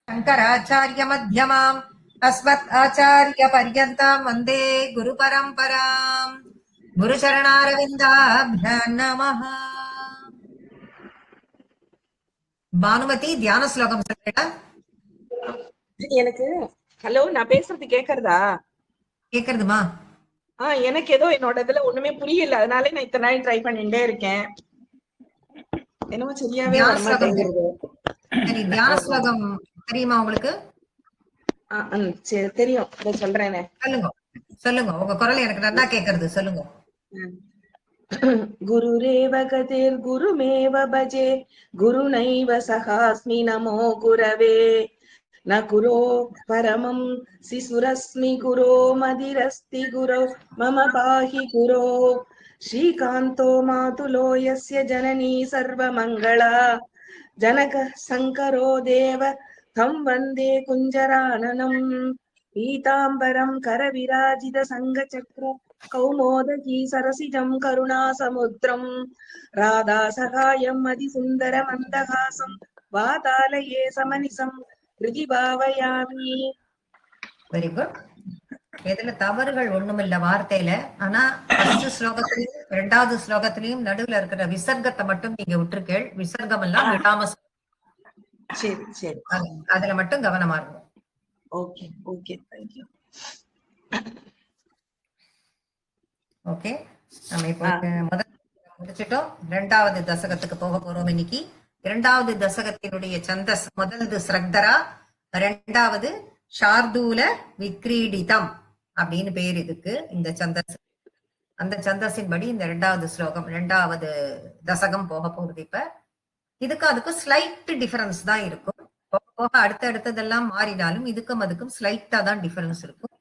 शङ्कराचार्यमध्यमाम् अस्मदाचार्यपर्यन्ताम् वन्दे गुरुपरम्पराम् गुरुचरणारविन्दाभ्याम् नमः. பானுமதி தியான ஸ்லோகம் சொல்றேன். எனக்கு ஹலோ நான் பேசுறது கேக்குறதா? கேக்குறதுமா? எனக்கு ஏதோ என்னோட இதுல ஒண்ணுமே புரியல, அதனால நான் இத்தனை நாள் ட்ரை பண்ணிட்டே இருக்கேன். என்னமோ சரியாவே தியான ஸ்லோகம் வரமாட்டேங்குது. சரி, தியான ஸ்லோகம் தெரியுமா உங்களுக்கு? சரி தெரியும், இதை சொல்றேனே. சொல்லுங்க சொல்லுங்க, உங்க குரல் எனக்கு நல்லா கேக்குறது, சொல்லுங்க. गुरुरेव गतिर्गुरुमेव भजे गुरुनैव सहास्मि नमो गुरवे न गुरो परमं शिशुरस्मि गुरो मदिरस्ति गुरो मम पाहि गुरो श्रीकान्तो मातुलो यस्य जननी सर्वमङ्गला जनकः शङ्करो देव तं वन्दे कुञ्जराननम् पीताम्बरं करविराजित सङ्गचक्र कौमोदकी सरसिजं करुणासमुद्रम् राधा सहायं मदिसुन्दर मन्दहासं वातालये समनिसं हृदि भावयामि. Very good. எதுல தவறுகள் ஒண்ணுமில்ல வார்த்தையில. ஆனா ஃபர்ஸ்ட் ஸ்லோகத்திலையும் இரண்டாவது ஸ்லோகத்திலையும் நடுவுல இருக்கிற விசர்க்கத்தை மட்டும் நீங்க விட்டுருக்கேள். விசர்க்கம் எல்லாம் விடாம சரி சரி அதுல மட்டும் கவனமா இருக்கும். Okay okay, thank you. ஓகே, நம்ம இப்போ முதல் முடிச்சிட்டோம். இரண்டாவது தசகத்துக்கு போக போறோம் இன்னைக்கு. இரண்டாவது தசகத்தினுடைய சந்தஸ் முதல்து ஸ்ரக்தரா, இரண்டாவது ஷார்தூல விக்ரீடிதம் அப்படின்னு பேர் இதுக்கு. இந்த சந்தஸ், அந்த சந்தஸின் படி இந்த இரண்டாவது ஸ்லோகம் இரண்டாவது தசகம் போக போகுது. இப்ப இதுக்கு அதுக்கும் ஸ்லைட் டிஃபரன்ஸ் தான் இருக்கும். போக போக அடுத்ததெல்லாம் மாறினாலும் இதுக்கும் அதுக்கும் ஸ்லைட்டா தான் டிஃபரன்ஸ் இருக்கும்.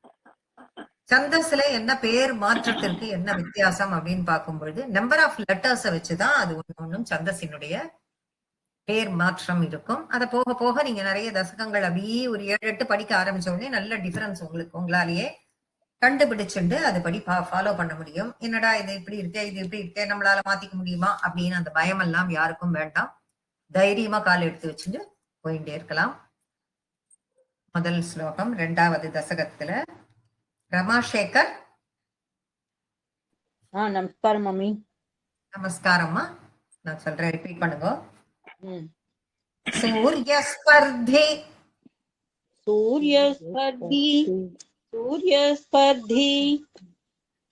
சந்தஸ்ல என்ன பேர் மாற்றத்திற்கு என்ன வித்தியாசம் அப்படின்னு பார்க்கும்பொழுது நம்பர் ஆஃப் லெட்டர்ஸை வச்சுதான் அது ஒன்னும் சந்தஸினுடைய பேர் மாற்றம் இருக்கும். அதை போக போக நீங்க நிறைய தசகங்கள் அப்படியே ஒரு 7-8 படிக்க ஆரம்பிச்ச உடனே நல்ல டிஃபரன்ஸ் உங்களுக்கு உங்களாலேயே கண்டுபிடிச்சுட்டு அதுபடி ஃபாலோ பண்ண முடியும். என்னடா இது இப்படி இருக்கே, இது இப்படி இருக்கே, நம்மளால மாத்திக்க முடியுமா அப்படின்னு அந்த பயம் எல்லாம் யாருக்கும் வேண்டாம். தைரியமா கால் எடுத்து வச்சுட்டு போயிட்டே இருக்கலாம். முதல் ஸ்லோகம் இரண்டாவது தசகத்துல. ரமாசேகர். நமஸ்காரம் மம்மி. நமஸ்காரம்மா. நான் சொல்றேன், ரிப்பீட் பண்ணுங்க. சூரியஸ்பர்தி சூரியஸ்பர்தி சூரியஸ்பர்தி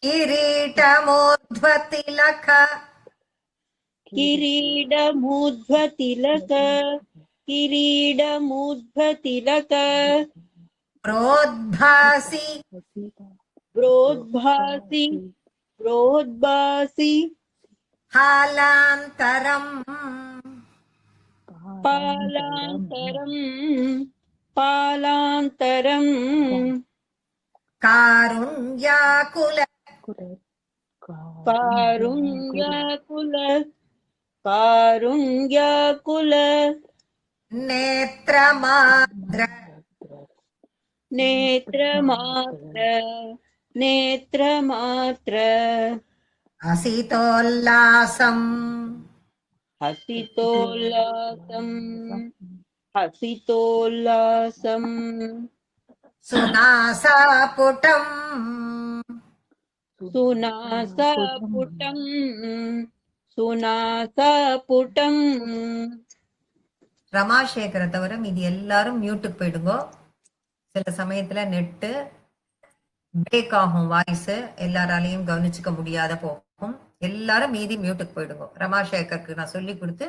கிரீடமோத்வதிலக கிரீடமூத்வதிலக கிரீடமூத்வதிலக प्रोद्भासि प्रोद्भासि प्रोद्भासि हालान्तरम् पालान्तरम् पालान्तरम् कारुण्याकुल कारुण्याकुल कारुण्याकुल नेत्रमाद्र नेत्रमात्र नेत्रमात्र हसितोल्लासम् हसितोल्लासम् हसितोल्लासम् सुनासापुटम् सुनासापुटम् सुनासापुटम्. ரமாசேகரை தவிர மீதி எல்லாரும் மியூட்டுக்கு போயிடுங்கோ. சில சமயத்துல நெட்டு பிரேக் ஆகும், வாய்ஸ் எல்லாராலையும் கவனிச்சுக்க முடியாத போகும். எல்லாரும் மீதி மியூட்டுக்கு போயிடுங்க. ரமாசேகருக்கு நான் சொல்லி கொடுத்து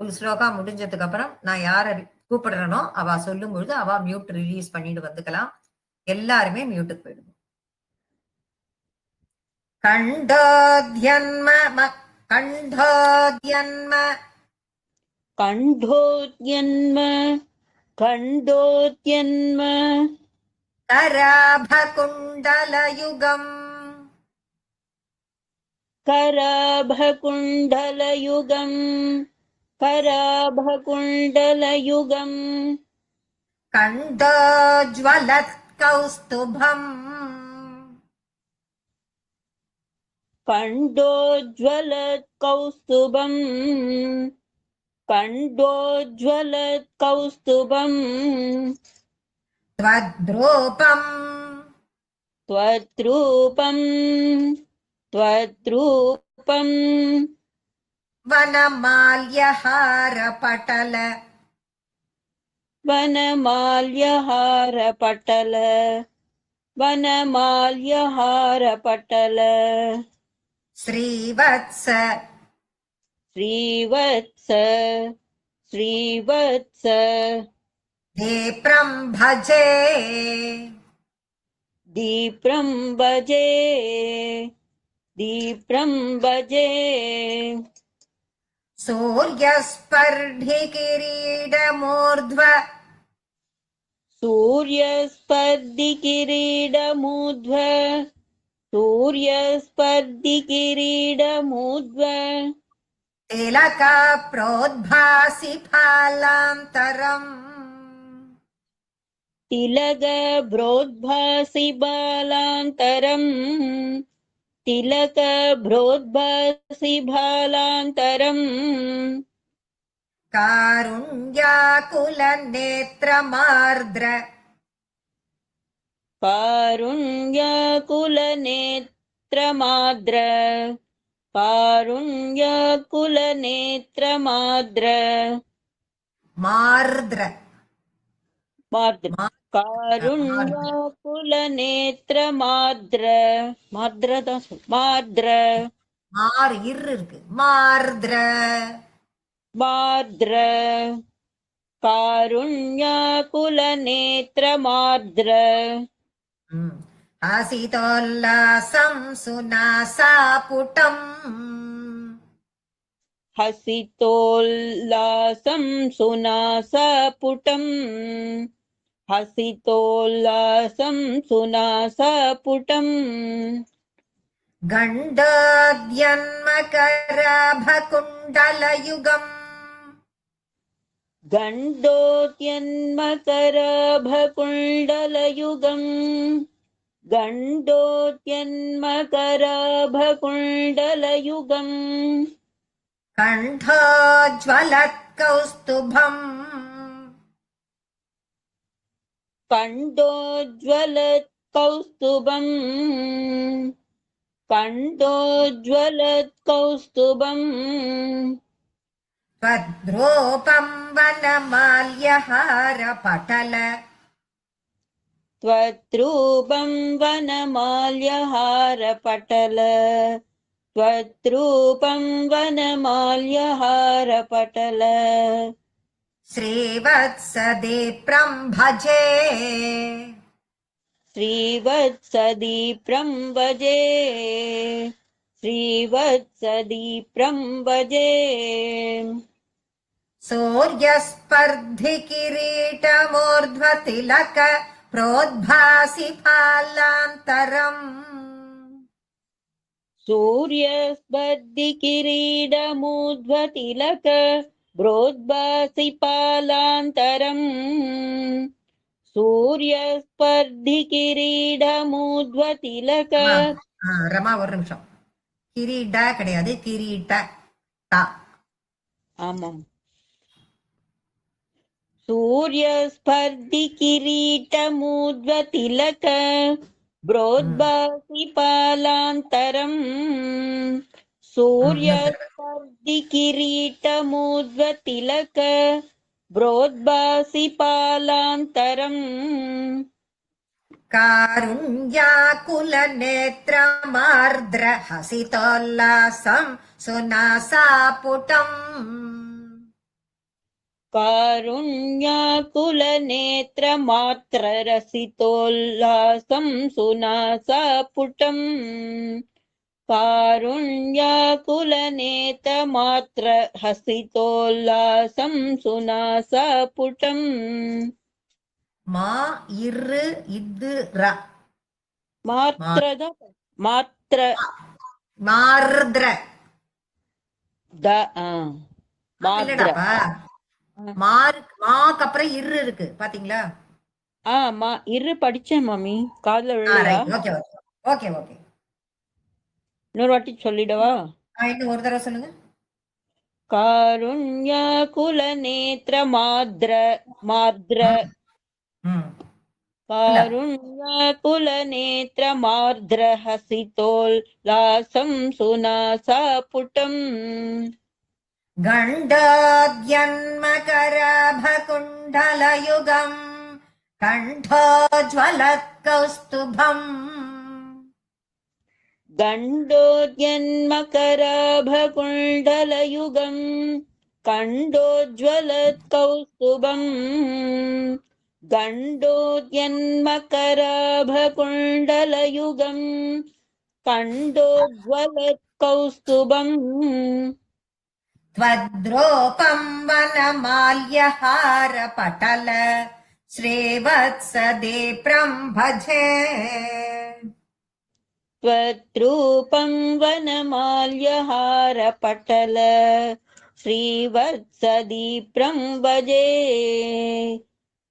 ஒரு ஸ்லோகா முடிஞ்சதுக்கு அப்புறம் நான் யார கூப்பிடுறனோ அவ சொல்லும் பொழுது அவ மியூட் ரிலீஸ் பண்ணிட்டு வந்துக்கலாம். எல்லாருமே மியூட்டுக்கு போயிடுங்க. கண்டோத்யன்ம கண்டோத்யன்ம கண்டோத்யன்ம கண்டோத்யன்ம कराभकुण्डलयुगम् कराभकुण्डलयुगम् कराभकुण्डलयुगम् कण्डोज्ज्वलत्कौस्तुभम् कण्डोज्ज्वलत्कौस्तुभम् कण्डोज्ज्वलत् कौस्तुभम् त्वद्रूपम् त्वद्रूपम् त्वद्रूपम् वनमाल्यहारपटल वनमाल्यहारपटल वनमाल्यहारपटल श्रीवत्स श्रीवत्स श्रीवत्स दीप्रं भजे दीप्रं भजे दीप्रं भजे सूर्यस्पर्धिकिरीडमूर्ध्व सूर्यस्पर्धिकिरीडमूर्ध्व सूर्यस्पर्धिकिरीडमूर्ध्व तिलका प्रोद्भासि फालान्तरम् तिलकभ्रोद्भासि बालान्तरम् तिलकभ्रोद्भासि बालान्तरम् कारुण्याकुलनेत्रमार्द्र कारुण्याकुलनेत्रमाद्र कारुण्याकुलनेत्रमाद्र मार्द्र माद्र मा- मार्द्र कारुण्याकुलनेत्रमाद्र माद्रदा माद्र மார் இரு இருக்கு மார்द्र माद्र कारुण्याकुलनेत्रमाद्र हसितोल्लासं सुनासापुटम् हसितोल्लासं सुनासपुटम् हसितोल्लासं सुनासपुटम् गण्डोद्यन्मकराभकुण्डलयुगम् गण्डोद्यन्मकराभकुण्डलयुगम् गण्डोद्यन्मकराभकुण्डलयुगम् कण्ठोज्ज्वलत्कौस्तुभम् कण्डोज्ज्वलत्कौस्तुभम् कण्डोज्ज्वलत्कौस्तुभम् त्वद्रूपं वनमाल्यहारपटल त्वद्रूपं वनमाल्यहारपटल त्वद्रूपं वनमाल्यहारपटल श्रीवत्सदीप्रं भजे श्रीवत्सदीप्रं भजे श्रीवत्सदीप्रं भजे सूर्यस्पर्धिकिरीटमूर्ध्वतिलक प्रोद्भासि फालान्तरम् सूर्यस्पर्धिकिरीडमूर्ध्वतिलक प्रोद्भासि पालान्तरम् सूर्यस्पर्धिकिरीडमूर्ध्वतिलक ரமா ஒரு நிமிஷம் கிரீட கிடையாது கிரீட்ட டா आमाम् सूर्यस्पर्धिकिरीटमूर्ध्वतिलक प्रोद्भासि पालान्तरम् सूर्यस्पर्धिकिरीटमूर्ध्वतिलक प्रोद्भासि पालान्तरम् कारुण्याकुलनेत्रमार्द्र हसितोल्लासं सुनासापुटम् कारुण्याकुलनेत्रमात्ररसितोल्लासं सुनासापुटम् कारुण्याकुलनेत्रमात्र हसितोल्लासं सुनासापुटम् மா இரு இது ர मात्रद मात्र மார்द्ர द मात्र இல்லடாப்பா மாக்கு அப்புறம் இரு இருக்கு பாத்தீங்களா மா இரு படிச்சேன் மாமி காதுல விழலையா ஓகே ஓகே ஓகே இன்னொரு வாட்டி சொல்லிடவா இன்னும் ஒரு தடவை சொல்லுங்க कारुण्याकुलनेत्र मार्द्र ம். இல்ல कारुण्याकुलनेत्र मार्द्रहसितोल्लासं सुनासापुटम् गण्डाद्यन्मकराभकुण्डलयुगम् कण्ठोज्ज्वलत्कौस्तुभम् गण्डोद्यन्मकराभकुण्डलयुगम् कण्डोज्ज्वलत्कौस्तुभम् गण्डोद्यन्मकराभकुण्डलयुगम् कण्डोज्ज्वलत्कौस्तुभम् त्वद्रोपम् वनमाल्यहारपटल श्रीवत्सदीप्रम् भजे त्वद्रूपं वनमाल्यहारपटल श्रीवत्सदीप्रं भजे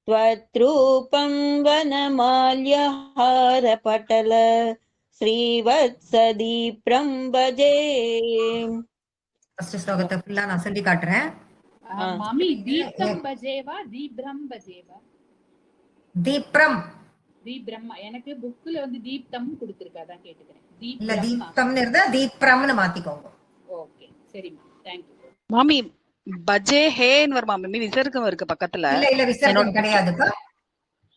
त्वद्रूपं वनमाल्यहारपटल श्रीवत्सदीप्रं भजे ஃபர்ஸ்ட் ஸ்லோகத்தை ஃபுல்லா நான் சொல்லி காட்டுறேன். மாமி தீப்தம் பஜேவா தீப்ரம் பஜேவா? தீப்ரம் தீப்ரம் எனக்கு புக்ல வந்து தீப்தம் கொடுத்திருக்கு, அதான் கேட்டுக்கிறேன். இல்ல தீப்தம்னு இருந்தா தீப்ரம்னு மாத்திக்கோங்க. ஓகே சரிம்மா, தேங்க் யூ. மாமி பஜே ஹேன்னு வருமா மாமி? விசர்க்கம் இருக்கு பக்கத்துல. இல்ல விசர்க்கம் கிடையாதுப்பா.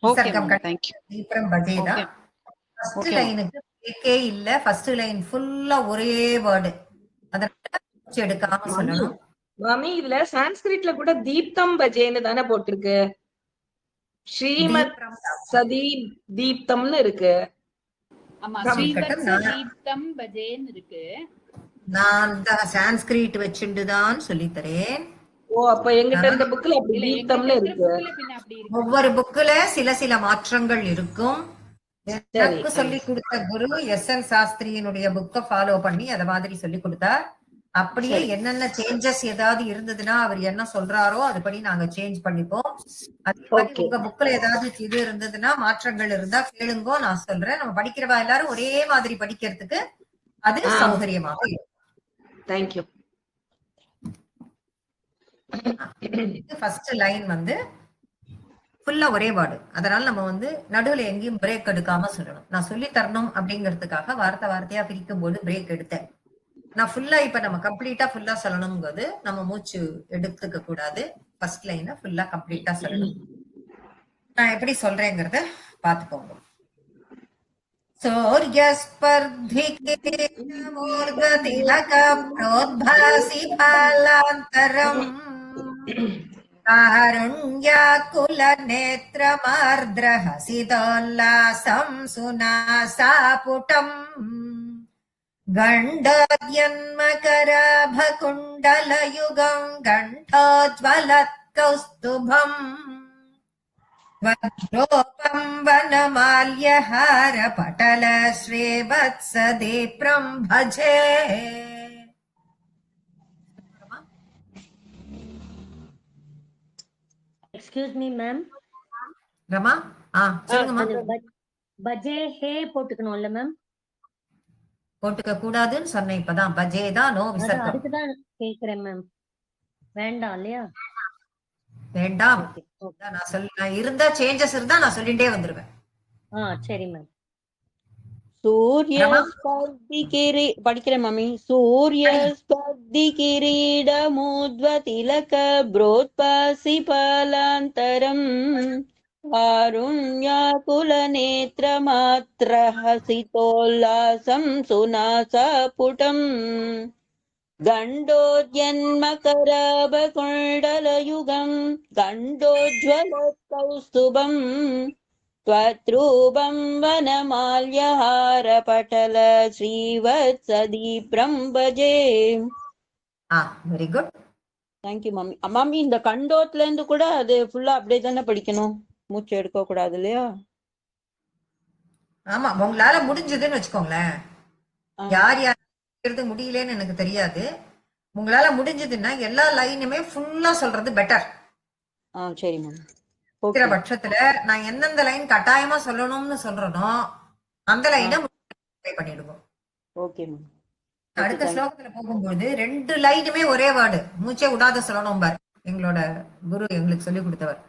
ஓகே விசர்க்கம் மாமி, தேங்க் யூ. தீப்ரம் பஜேதா. ஓகே ஃபர்ஸ்ட் ஓகே லைனுக்கு பிரேக்கே இல்ல. ஃபர்ஸ்ட் லைன் ஃபுல்லா ஒரே வேர்டு. அதனால மூச்சு எடுக்காம மாமி சொல்லணும். மாமி இதுல சான்ஸ்கிரிட்ல கூட தீப்தம் பஜேன்னு தானே போட்டிருக்கு. ஸ்ரீமத் தீப்ரம் சதி தீப்தம்னு இருக்கு. ஆமா, இருக்கட்டும். ஸ்ரீவத்ஸ தீப்தம் பஜேன்னு இருக்கு. நான் சான்ஸ்கிரிட் வச்சுட்டு தான் சொல்லித் தரேன். ஓ, அப்ப எங்கிட்ட இந்த புக்ல அப்படி இல்ல எங்கிட்ட தீப்தம்னு இருக்கிற இருக்கு. புக்ல பின்ன அப்படி இருக்கு. ஒவ்வொரு புக்ல சில மாற்றங்கள் இருக்கும். சரி, எனக்கு சொல்லி கொடுத்த குரு எஸ்.என். சாஸ்திரியினுடைய புக்கை ஃபாலோ பண்ணி அத மாதிரி சொல்லி கொடுத்தார். அப்படியே சரி. என்னென்ன சேஞ்சஸ் ஏதாவது இருந்ததுன்னா அவர் என்ன சொல்றாரோ அதுபடி நாங்க சேஞ்ச் பண்ணிப்போம். அதே மாதிரி ஓகே உங்க புக்ல ஏதாவது இது இருந்ததுன்னா மாற்றங்கள் இருந்தா கேளுங்கோ, நான் சொல்றேன். நம்ம படிக்கிறவா எல்லாரும் ஒரே மாதிரி படிக்கிறதுக்கு அது சௌகரியமாக இருக்கும். தேங்க்யூ. ஃபர்ஸ்ட் லைன் வந்து ஃபுல்லா ஒரே வேர்டு. அதனால நம்ம வந்து நடுவுல எங்கேயும் பிரேக் எடுக்காம சொல்லணும். நான் சொல்லி தரணும் அப்படிங்கிறதுக்காக வார்த்தையா பிரிக்கும் போது பிரேக் எடுத்தேன். நான் ஃபுல்லா இப்ப நம்ம கம்ப்ளீட்டா ஃபுல்லா சொல்லணுங்கிறது நம்ம மூச்சு எடுத்துக்க கூடாது. ஃபர்ஸ்ட் லைனை ஃபுல்லா கம்ப்ளீட்டா சொல்லணும். நான் எப்படி சொல்றேங்கிறத பாத்துக்கோங்க. சூரியஸ்பர்திகேதமூர்ததிலக ப்ரோத்பாசி பாலாந்தரம் कारुण्याकुलनेत्रमार्द्रहसितोल्लासं सुनासापुटम् गण्डोद्यन्मकराभकुण्डलयुगम् गण्ठोज्ज्वलत्कौस्तुभम् वज्रोपम् वनमाल्यहारपटल श्रीवत्सदीप्रम् भजे. எக்ஸ்கியூஸ் மீ மேம், ரமா சொல்லுங்கம்மா. பஜே ஹே போட்டுக்கணும்ல மேம்? போட்டுக்க கூடாதுன்னு சொன்னேன். இப்பதான் பஜே தான், நோ விசர்க்கம். அதுக்குதான் கேக்குறேன் மேம். வேண்டாம் இல்லையா? வேண்டாம். ஓகே நான் இருந்தா சேஞ்சஸ் இருந்தா நான் சொல்லிட்டே வந்துருவேன். சரி மேம். படிக்கிறேன் மாமி. சூரியஸ்பர்தி கிரீடமுத்வதிலக ப்ரோத்பாசி பாலாந்தரம் कारुण्याकुलनेत्रमात्रहसितोल्लासं सुनासापुटम् गण्डोद्यन्मकराभकुण्डलयुगम् गण्डोज्ज्वलत्कौस्तुभम् त्वद्रूपं वनमाल्यहारपटल श्रीवत्सदीप्रं भजे. Very good. தேங்க்யூ மாமி. மாமி இந்த கண்டோத்துல இருந்து கூட அது ஃபுல்லா அப்படியே தானே படிக்கணும், மூச்சு எடுக்க கூடாது இல்லையா? ஆமா, உங்களால முடிஞ்சதுன்னு வச்சுக்கோங்களேன். யார் யாருக்கு முடியலன்னு எனக்கு தெரியாது. உங்களால முடிஞ்சதுன்னா எல்லா லைனுமே ஃபுல்லா சொல்றது பெட்டர். சரி மேம். இருக்கிற பட்சத்துல நான் எந்தெந்த லைன் கட்டாயமா சொல்லணும்னு சொல்றனோ அந்த லைனை பண்ணிடுவோம். Okay ma'am. அடுத்த ஸ்லோகத்துல போகும்போது 2 லைனுமே ஒரே வேர்டு, மூச்சே விடாத சொல்லணும் பார். எங்களோட குரு எங்களுக்கு சொல்லி கொடுத்தவர்.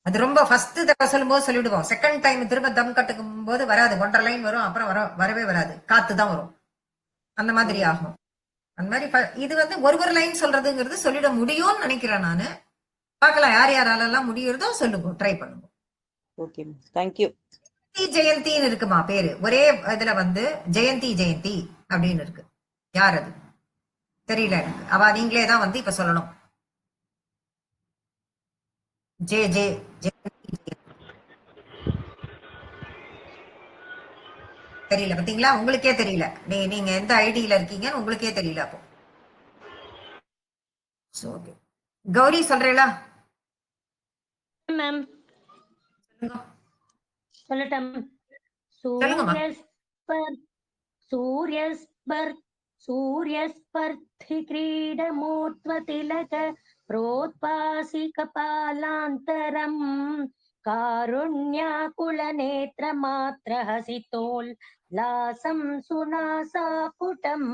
அது ரொம்ப ஃபர்ஸ்ட் தடவை சொல்லும்போது சொல்லிடுவோம். செகண்ட் டைம் திரும்ப தம் கட்டுக்கும் போது வராது. 1.5 லைன் வரும், அப்புறம் வரவே வராது. காத்து தான் வரும். அந்த மாதிரி ஆகும். அந்த மாதிரி இது வந்து ஒரு லைன் சொல்றதுங்கிறது சொல்லிட முடியும்னு நினைக்கிறேன் நானு. பார்க்கலாம் யார் யாராலெல்லாம் முடியுறதோ சொல்லுங்க, ட்ரை பண்ணுங்க. Okay thank you. ஜெயந்தின்னு இருக்குமா பேரு, ஒரே இதுல வந்து ஜெயந்தி ஜெயந்தி அப்படின்னு இருக்கு. யார் அது தெரியல எனக்கு. அவ நீங்களே தான் வந்து இப்ப சொல்லணும். ஜே ஜே ஜெயந்தி தெரியல. பாத்தீங்களா, உங்களுக்கே தெரியல. நீங்க எந்த ஐடியில இருக்கீங்கன்னு உங்களுக்கே தெரியல. அப்போ ஓகே, கௌரி சொல்றீங்களா? மேம் சொல்லட்டும். சொல்லுங்கம்மா. सूर्यस्पर्धि क्रीडमूर्ध्वतिलक प्रोत्पासि कपालान्तरम् कारुण्याकुलनेत्रमात्रहसितोल्लासं सुनासापुटम्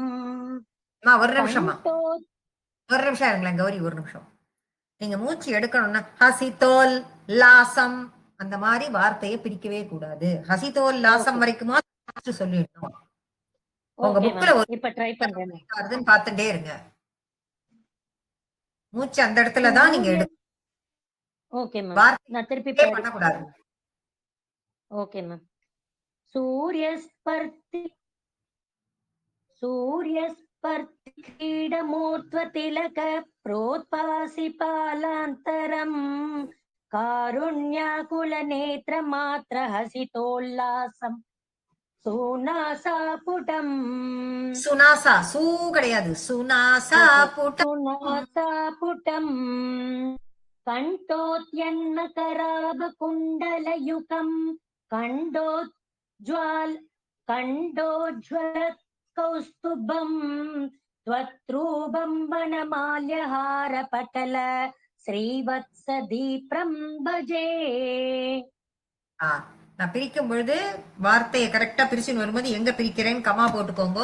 ஒரு நிமிஷமா, ஒரு நிமிஷம் இருங்களேன் கௌரி, ஒரு நிமிஷம். நீங்க மூச்சு எடுக்கணும்னா ஹசிதோல் லாசம் அந்த மாதிரி வார்த்தையை பிரிக்கவே கூடாது. ஹசிதோல் லாசம் வரைக்குமா சொல்லிடணும். உங்க புக்ல இப்ப ட்ரை பண்றேன். பாத்துட்டே இருங்க. மூச்சு அந்த இடத்துலதான் நீங்க எடுக்கணும். ஓகே மேம், வார்த்தை நான் திருப்பி பண்ணக்கூடாது. Okay ma'am. सूर्यस्पर्धि क्रीडमूर्ध्वतिलक प्रोत्पासि पालान्तरम् कारुण्याकुलनेत्रमात्रहसितोल्लासम् सुनासापुटम् சுனாசா, சூ கிடையாது, சுனாசா புட்டம். सुनासापुटम् कण्ठोद्यन्मकराभकुण्डलयुगम् कण्डोज्ज्वल कौस्तुभम् त्वत्रूपम् वनमाल्यहारपटल श्रीवत्सदीप्रम् भजे. நான் பிரிக்கும் பொழுது வார்த்தையை கரெக்டா பிரிச்சுன்னு வரும்போது எங்க பிரிக்கிறேன்னு கமா போட்டுக்கோங்க.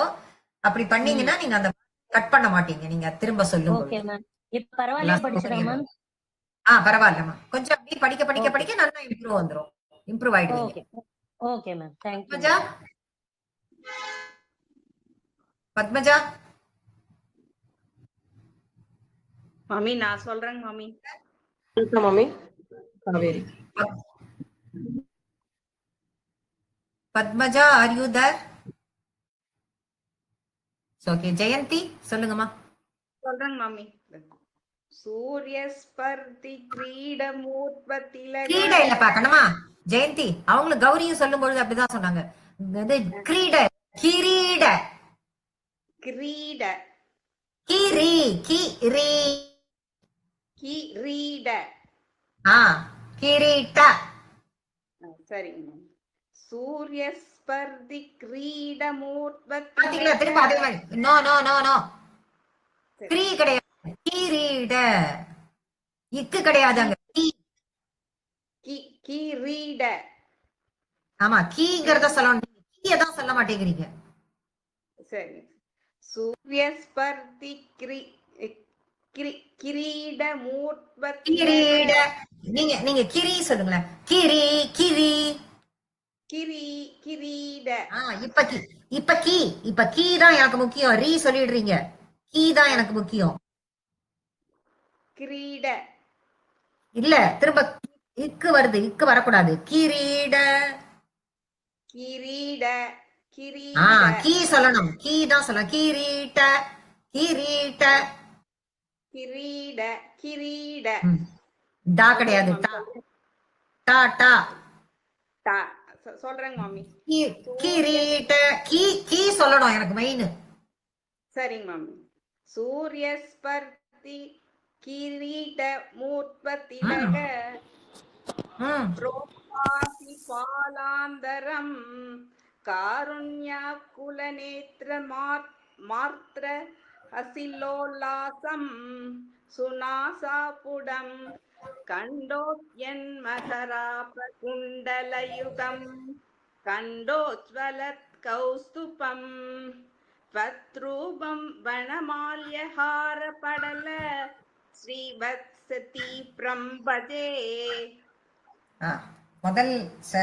அப்படி பண்ணீங்கன்னா நீங்க அந்த கட் பண்ண மாட்டீங்க. நீங்க திரும்ப சொல்லுங்க. ஓகே மேம், இப்ப பரவாயில்லையா படிச்சதா மேம்? பரவாயில்லம்மா. கொஞ்சம் அப்படியே படிக்க படிக்க படிக்க நல்லா இம்ப்ரூவ் வந்துரும். இம்ப்ரூவ் ஆயிடுவீங்க. Okay ma'am, thank you. Padmaja, Padmaja மாமி நான் சொல்றேங்க மாமி. மாமி Kaveri. Padmaja, are you there? Okay, Jayanthi சொல்லுங்கம்மா. சொல்றேங்க மாமி. சூரியஸ்பர்தி கிரீடமூர்த்வதிலக. கிரீட இல்ல பாக்கணுமா ஜெயந்தி, அவங்களும் கௌரியும் சொல்லும் பொழுது அப்படிதான் சொன்னாங்க. கிரீட, கிரீட, கிரீட, கிரி, கிரி, கிரீட. கிரீட்ட. சரிங்க மாமி. சூரியஸ்பர்தி கிரீடமூர்த்வதிலக. பாத்தீங்களா, திரும்ப அதே மாதிரி. நோ நோ நோ நோ, கிரீ கிடையாது, கிரீட. இக்கு கிடையாது அங்க. கிரீட. ஆமா, கீங்கிறத சொல்லணும். கீய தான் சொல்ல மாட்டேங்கிறீங்க. சரி. சூரியஸ்பர்தி கிரீட மூர்த்வதிலக. நீங்க கிரி சொல்லுங்களேன். கிரி, கிரி, கிரீட. இப்ப கீ தான் எனக்கு முக்கியம். ரீ சொல்லிடுறீங்க. கீ தான் எனக்கு முக்கியம். கிரீட இல்ல, திரும்ப இக்கு வருது. இக்கு வரக்கூடாது. கிரீட, கிரீட, கீ சொல்லணும். கீ தான் சொல்லணும். கிரீட்ட, கிரீட்ட, கிரீட, கிரீட. டா கிடையாது. டா, டா, டா. சொல்றேங்க மாமி. கிரீட்ட, கீ சொல்லணும் எனக்கு மெயின். சரிங்க மாமி. சூரியஸ்பர்தி கிரீட மூர்த்வதிலக प्रोत्पासि पालान्तरम् कारुण्याकुलनेत्रमात्र हसिलोल्लासम् सुनासापुडम् कण्डोद्यन्मकरापकुण्डलयुगम् कण्डोज्ज्वलत् कौस्तुभम् त्वत्रूपं वनमाल्यहारपडल श्रीवत्सती प्रம்பजे. முதல்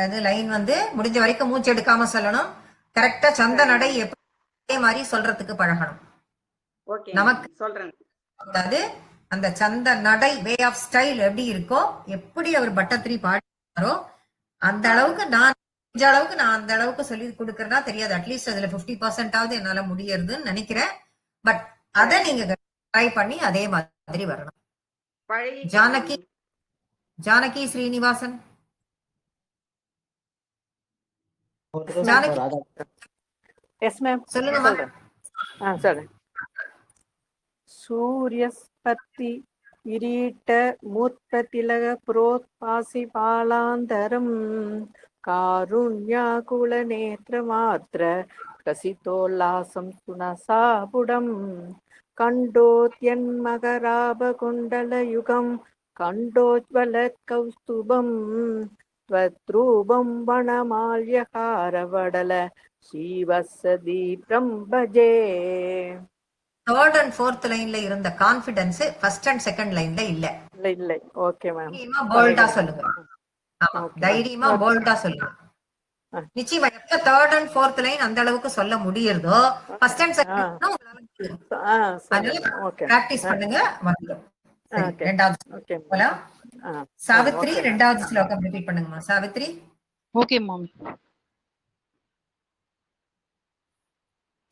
இது லைன் வந்து முடிஞ்ச வரைக்கும் மூச்சு எடுக்காம சொல்லணும். கரெக்டா சந்த நடை எப்படி அதே மாதிரி சொல்றதுக்கு பழகணும். ஓகே நமக்கு சொல்றேன். அதாவது அந்த சந்த நடை வே ஆஃப் ஸ்டைல் எப்படி இருக்கோ, எப்படி அவர் பட்டத்திரி பாடினாரோ அந்த அளவுக்கு நான் அந்த அளவுக்கு சொல்லி கொடுக்கறதா தெரியாது. அட்லீஸ்ட் அதுல 50% என்னால முடியறதுன்னு நினைக்கிறேன். பட் அத நீங்க ட்ரை பண்ணி அதே மாதிரி வரணும். ஜானகி ஸ்ரீனிவாசன். எஸ் மேம் சொல்லுங்க. சொல்றேன். சூரியஸ்பத்தி இரீட்ட மூர்த்த திலக புரோத்பாசி பாலாந்தரம் காருண்யாகுல நேத்திர மாத்திர கசிதோல்லாசம் சுனசாபுடம் கண்டோத்யன்மகராப குண்டல யுகம் கண்டோஜ்வல கௌஸ்துபம் त्वद्रूपं वनमाल्यहारवडल श्रीवत्सदी प्रम्भजे. தேர்ட் அண்ட் ஃபோர்த் லைன்ல இருந்த கான்ஃபிடன்ஸ் ஃபர்ஸ்ட் அண்ட் செகண்ட் லைன்ல இல்ல. Okay ma'am. போல்டா சொல்லுங்க. தைரியமா போல்டா சொல்லுங்க. நிச்சயமா எப்ப தேர்ட் அண்ட் ஃபோர்த் லைன் அந்த அளவுக்கு சொல்ல முடியறதோ ஃபர்ஸ்ட் அண்ட் செகண்ட் பிராக்டிஸ் பண்ணுங்க. ரெண்டாவது போலாம். சாவித்ரி ரெண்டாவது ஸ்லோகம் ரிப்பீட் பண்ணுங்கம்மா. சாவித்ரி. ஓகே மாமி.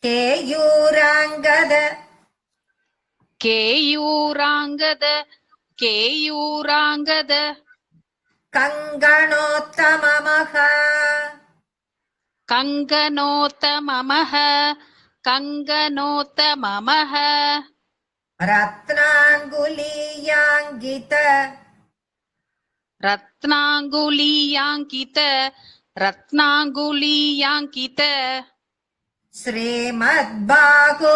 கேயூராங்கத கேயூராங்கத கேயூராங்கத கங்கணோத்தமமஹ கங்கனோத்தமமஹ கங்கனோத்தமமஹ ரத்னாங்குலீயாங்கித ரத்னாங்குலீயாங்கித ரத்னாங்குலீயாங்கித ஸ்ரீமத்பாஹு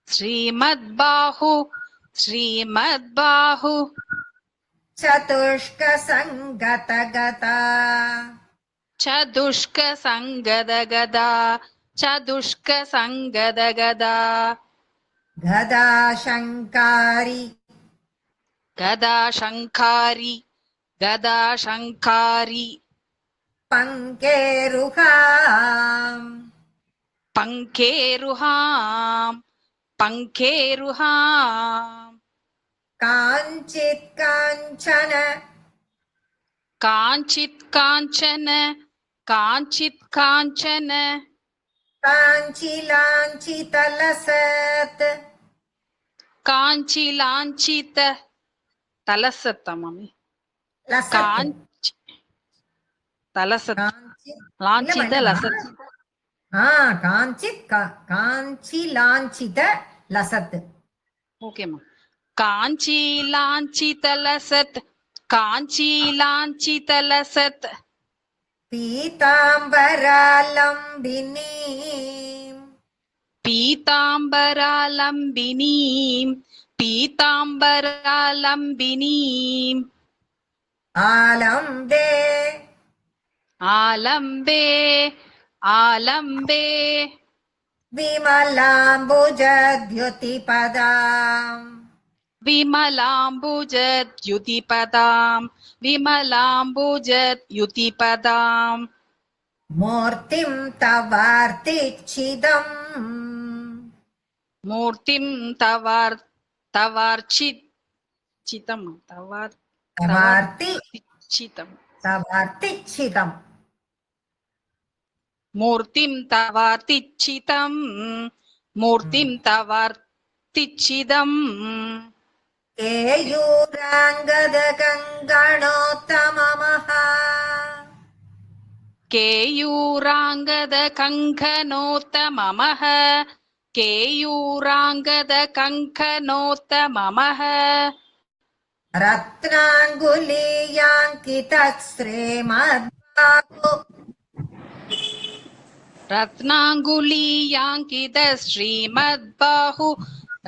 ஸ்ரீமத்பாஹு ஸ்ரீமத்பாஹு சதுஷ்க சங்கதகதா சதுஷ்க சங்கதகதா சதுஷ்க சங்கதகதா கதா சங்காரி கதா சங்காரி கதா சங்காரி பங்கேருஹாம் பங்கேருஹாம் பங்கேருஹாம் காஞ்சித் காஞ்சன காஞ்சித் காஞ்சன காஞ்சித் காஞ்சன காஞ்சிலாஞ்சிதலசத் காஞ்சிலாஞ்சித தலசத்த மாமி காஞ்சி தலசத் லாஞ்சித லசத் காஞ்சிலாஞ்சித லசத். ஓகேம்மா. காஞ்சிலாஞ்சித லசத் காஞ்சிலாஞ்சித லசத் பீதாம்பராலம்பினீம் பீதாம்பராலம்பினீம் பீதாம்பராலம்பினீம் ஆலம்பே ஆலம்பே ஆலம்பே விமலாம்புஜத்யுதிபதாம் விமலாம்புஜத்யுதிபதாம் விமலாம்புஜத்யுதிபதாம் மூர்த்திம் தவார்த்திச்சிதம் மூர்த்திம் தவார்ச்சிதம் தவார்த்திச்சிதம் மூர்த்திம் தவார்த்திச்சிதம் மூர்த்திம் தவார்த்திச்சிதம் கேயூராங்கத கங்கணோத்தமமஹ கேயூராங்கத கங்கனோத்தமமஹ கேயூராங்கத கங்கனோத்தமமஹ ரத்னாங்குலீயாங்கித ஸ்ரீமத்பாஹு ரத்னாங்குலீயாங்கித ஸ்ரீமத்பாஹு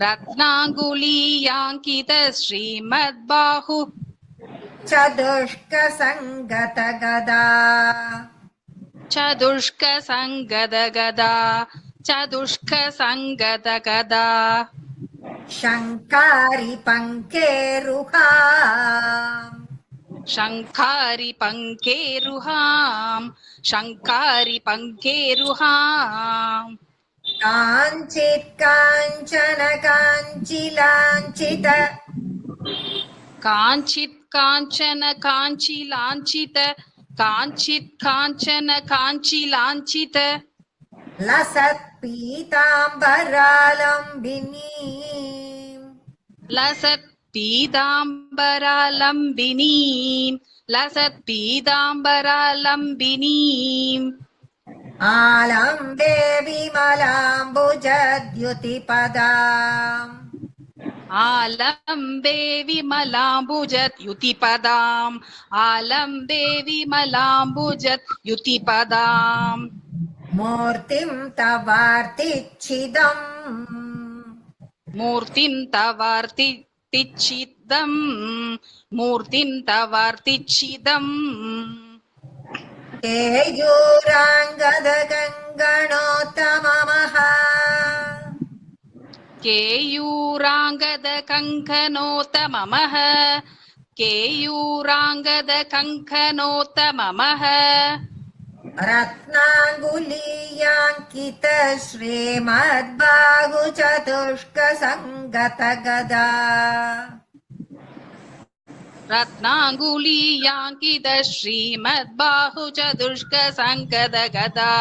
ரத்னாங்குலீயாங்கித ஸ்ரீமத்பாஹு சதுஷ்க சங்கதகதா சதுஷ்க சங்கதகதா சதுஷ்க சங்கத கதா शङ्कारि पङ्केरुहाम् शङ्खारि पङ्केरुहाम् शङ्खारि पङ्केरुहाम् काञ्चित् काञ्चन काञ्चिलाञ्चित काञ्चित् काञ्चन काञ्चिलाञ्चित काञ्चित् काञ्चन काञ्चिलाञ्चित लसत् पीताम्बरालम्बिनी लसत् पीताम्बरालम्बिनीम् लसत् पीताम्बरालम्बिनीम् आलम्बे विमलाम्बुजद्युतिपदाम् आलम्बे विमलाम्बुजत् युतिपदाम् आलम्बे विमलाम्बुजत् युतिपदाम् मूर्तिं तवार्तिच्छिदम् मूर्तिं तवार्तिच्छिदम् मूर्तिं तवार्तिच्छिदम् केयूराङ्गदगङ्गणोत्तममः केयूराङ्गदकङ्कणोत्तममः केयूराङ्गदकङ्कणोत्तममः रत्नाङ्गुलीयाङ्कित श्रीमद्बाहुचतुष्कसङ्गतगदा रत्नाङ्गुलीयाङ्कित श्रीमद्बाहुचतुष्कसङ्गतगदा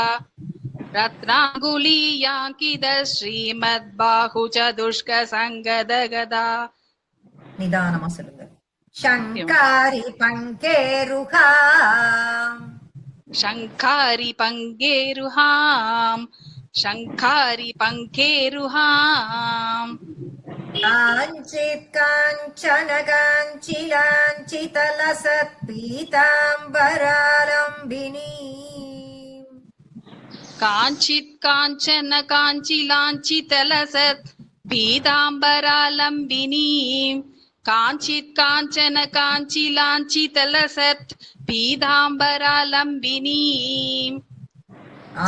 रत्नाङ्गुलीयाङ्कित श्रीमद्बाहुचतुष्कसङ्गतगदा निदानமா சொல்லுங்க शङ्कारि पङ्केरुहाम् शङ्खारि पङ्केरुहाम् शङ्खारि पङ्केरुहाम् काञ्चित् काञ्चन काञ्चिलाञ्चितलसत् पीताम्बरालम्बिनी काञ्चित् काञ्चन काञ्चिलाञ्चितलसत् पीताम्बरालम्बिनीम् काञ्चित् काञ्चन काञ्चिलाञ्चितलसत् पीताम्बरालम्बिनीम्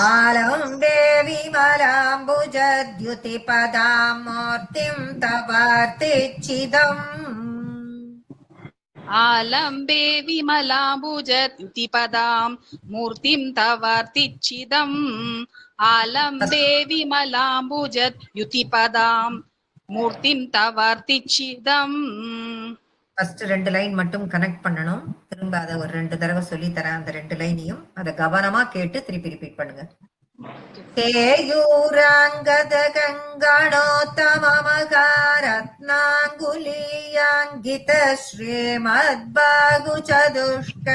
आलम्बे विमलाम्बुजद्युतिपदाम् मूर्तिं तवार्तिच्छिदम् आलम्बे विमलाम्बुजत् युतिपदाम् मूर्तिं तवार्तिच्छिदम् आलम्बे विमलाम्बुजत् युतिपदाम् மூர்த்திம் தவார்த்திச்சிதம். ஃபர்ஸ்ட் 2 லைன் மட்டும் கனெக்ட் பண்ணணும். திரும்ப அதை ஒரு 2 தடவை சொல்லி தரேன். அந்த 2 லைனையும் அதை கவனமா கேட்டு திருப்பி ரிப்பீட் பண்ணுங்க. கேயூராங்கத கங்கணோத்தமமகாரத்னாங்குலீயாங்கித ஸ்ரீமத்பாகுசதுஷ்க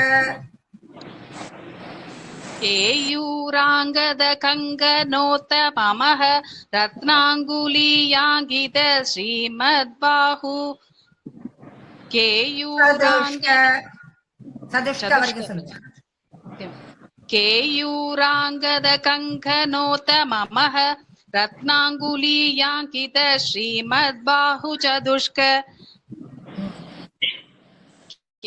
கேயூராங்கத கங்கணோத்தமமஹ ரத்னாங்குலீயாங்கித ஸ்ரீமத்பாஹு கேயூராங்கத கங்கணோத்தமமஹ ரத்னாங்குலீயாங்கித ஸ்ரீமத்பாஹு சதுஷ்க.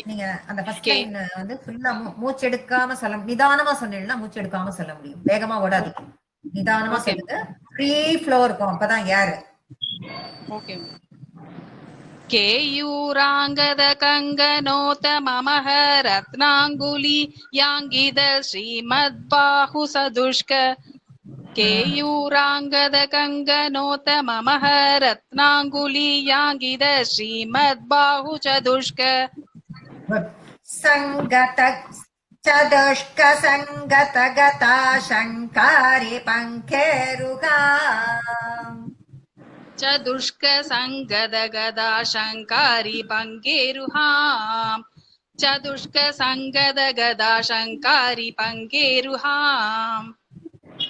நீங்க அந்த ஃபர்ஸ்ட் லைன் வந்து ஃபுல்லா மூச்சு எடுக்காம சொல்ல, நிதானமா சொன்னீங்கன்னா மூச்சு எடுக்காம சொல்ல முடியும். வேகமா ஓடாது, நிதானமா சொல்லுங்க. ஃப்ரீ ஃப்ளோ இருக்கும், அப்பதான் ஏர். ஓகே. கேயூராங்கத கங்கணோத்தமமஹ ரத்னாங்குலீயாங்கித ஸ்ரீமத்பாஹு சதுஷ்க. கேயூராங்கத கங்கணோத்தமமஹ ரத்னாங்குலீயாங்கித ஸ்ரீமத்பாஹு சதுஷ்க. சங்கத சதுஷ்க சங்கத கதா சங்காரி பங்கேருகா. சதுஷ்க சங்கத கதா சங்காரி பங்கேருஹாம். சதுஷ்க சங்கத கதா சங்காரி பங்கேருஹாம்.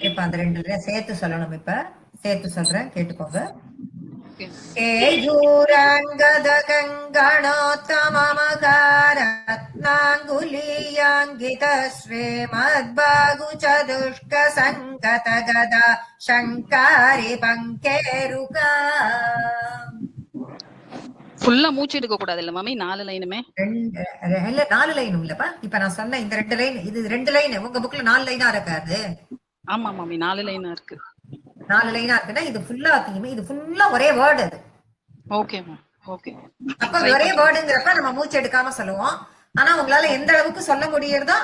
இப்ப அந்த 2 சேர்த்து சொல்லணும். இப்ப சேர்த்து சொல்றேன், கேட்டுக்கோங்க. கேயூராங்கத கங்கணோத்தமமகாரத்னாங்குலீயாங்கித ஸ்ரீமத்பாஹு சதுஷ்க சங்கத கதா சங்காரி பங்கேருகா. ஃபுல்லா மூச்சு எடுக்க கூடாது இல்ல மாமி? 4 லைனுமே இல்ல 4 லைனும் இல்லப்பா. இப்ப நான் சொன்ன இந்த 2 லைன், இது 2 லைன். உங்க புக்ல 4 லைனா இருக்காது. ஆமா மாமி, 4 லைனா இருக்கு. 4 லைனா இருக்குன்னா இது ஃபுல்லா தீம், இது ஃபுல்லா ஒரே வேர்டு. அது ஓகே மேம். ஓகே. அப்ப ஒரே வேர்டுங்கிறப்ப நம்ம மூச்சு எடுக்காம சொல்லுவோம். ஆனா உங்களால எந்த அளவுக்கு சொல்ல முடியறதோ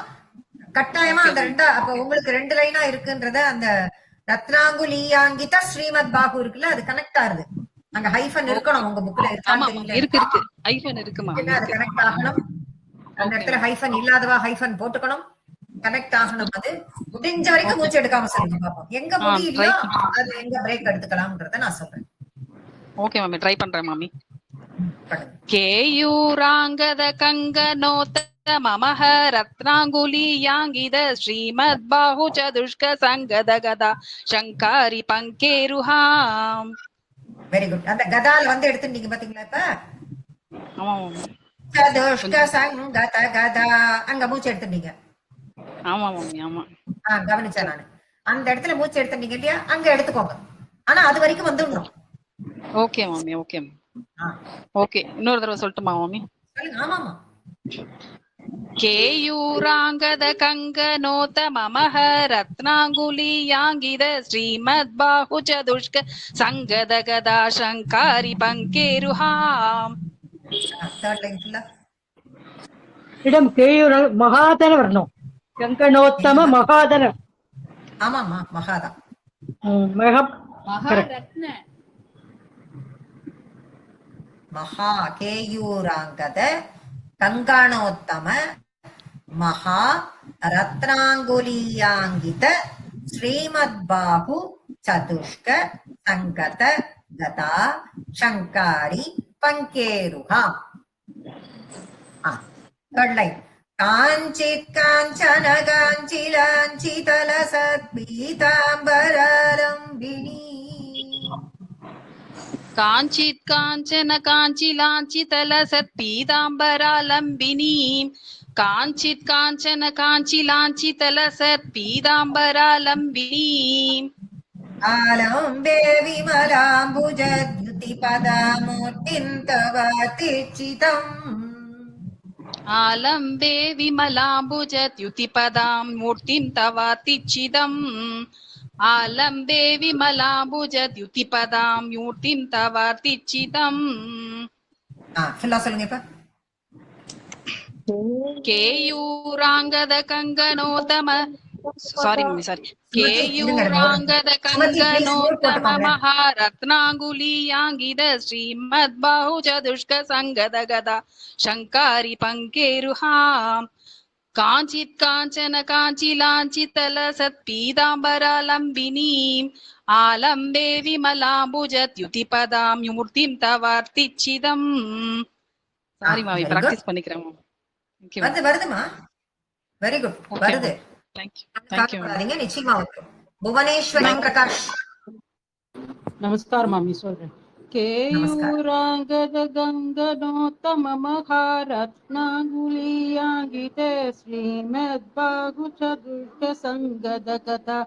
கட்டாயமா அந்த அப்ப உங்களுக்கு 2 லைனா இருக்குன்றத அந்த ரத்னாங்குலியாங்கித ஸ்ரீமத் பாகு இருக்குல்ல, அது கனெக்ட் ஆகுது. அங்க ஹைஃபன் இருக்கணும். உங்க புக்ல ஆமா இருக்கான்னு மேம், தெரியல. இருக்கு. ஐஃபன் இருக்கு மேம், அது இருக்கு. கனெக்ட் ஆகணும். அந்த இடத்துல ஹைஃபன் இல்லாதவா ஹைஃபன் போட்டுக்கணும். கனெக்ட் ஆகணும். அது முடிஞ்ச வரைக்கும் மூச்சு எடுக்காம சொல்லுங்க பாப்போம். எங்க முடியலையோ அது எங்க பிரேக் எடுத்துக்கலாம்ன்றத நான் சொல்றேன். ஓகே மாமி, ட்ரை பண்றேன் மாமி. பண்ணுங்க. கேயூராங்கத கங்கனோத மமஹ ரத்னாங்குலியாங்கித ஸ்ரீமத் பாஹு சதுஷ்க சங்கத கதா சங்காரி பங்கேருஹாம். Very good. அந்த கதால வந்து எடுத்துட்டீங்க பாத்தீங்களா? இப்ப ஆமா மாமி. சதுஷ்க சங்கத கதா அங்க மூச்சு எடுத்துட்டீங்க. ஆமா மாமி, ஆமா. கவனிச்சேன் நானு. அந்த இடத்துல மூச்சு எடுத்துட்டீங்க இல்லையா, அங்க எடுத்துக்கோங்க. ஆனா அது வரைக்கும் வந்துடணும். ஓகே மாமி, ஓகே மேம். ஓகே, இன்னொரு தடவை சொல்லட்டுமா மாமி? சொல்லுங்க. ஆமாமா. கேயூராங்கத கங்கனோத மமஹ ரத்னாங்குலியாங்கித ஸ்ரீமத் பாஹு சதுஷ்க சங்கத கதா சங்காரி பங்கேருஹாம். தேர்ட் லைன் ஃபுல்லா இடம் கேயூர் மகாதன வரணும். கங்கனோத்தம மகாதன. ஆமாமா, மகாதா. மகாரத்ன மகா கேயூராங்கத கங்காணோத்தம மகா ரத்னாங்குலியாங்கித ஸ்ரீமத் பாஹு சதுஷ்க சங்கத கதா சங்காரி பங்கேருஹா. Third line. காஞ்சித் காஞ்சன காஞ்சிலாஞ்சிதல சத்பீதாம்பரலம்பினி. காஞ்சித் காஞ்சன காஞ்சிலாஞ்சிதல சத்பீதாம்பராலம்பினீம். காஞ்சித் காஞ்சன காஞ்சிலாஞ்சிதல சத்பீதாம்பராலம்பினீம். ஆலம்பே விமலாம்புஜத்யுதி பதமூர்த்திம் தவ தீட்சிதம். ஆலம்பே விமலாம்புஜத்யுதிபதாம் மூர்த்திம் தவாதிச்சிதம். ஆலம்பே விமலாம்புஜத்யுதிபதாம் மூர்த்திம் தவாதிச்சிதம். ஃபுல்லா சொல்லுங்க இப்ப. கேயூராங்கத கங்கனோதம கேயூராங்கத கங்கனோத்தம மகாரத்னாங்குலியாங்கித ஸ்ரீமத் பாஹு சதுஷ்க சங்கத கதா சங்காரி பங்கேருஹாம். காஞ்சித் காஞ்சன காஞ்சிலாஞ்சிதல சத்பீதாம்பராலம்பினீம். ஆலம்பே விமலாம்புஜத்யுதிபதாம் மூர்த்திம் தவார்த்திச்சிதம். சாரி மாமி, பிராக்டிஸ் பண்ணிக்கிறேன். வருதுமா? Very good. வருது. தேங்க்யூ. நிச்சயமா வரும். புவனேஸ்வரி பிரகாஷ். நமஸ்கார் மாமி, சொல்றேன். கேயூராங்கத கங்கனோத்தம மகாரத்னாங்குலியாங்கித ஸ்ரீமத் பாஹு சதுஷ்க சங்கத கதா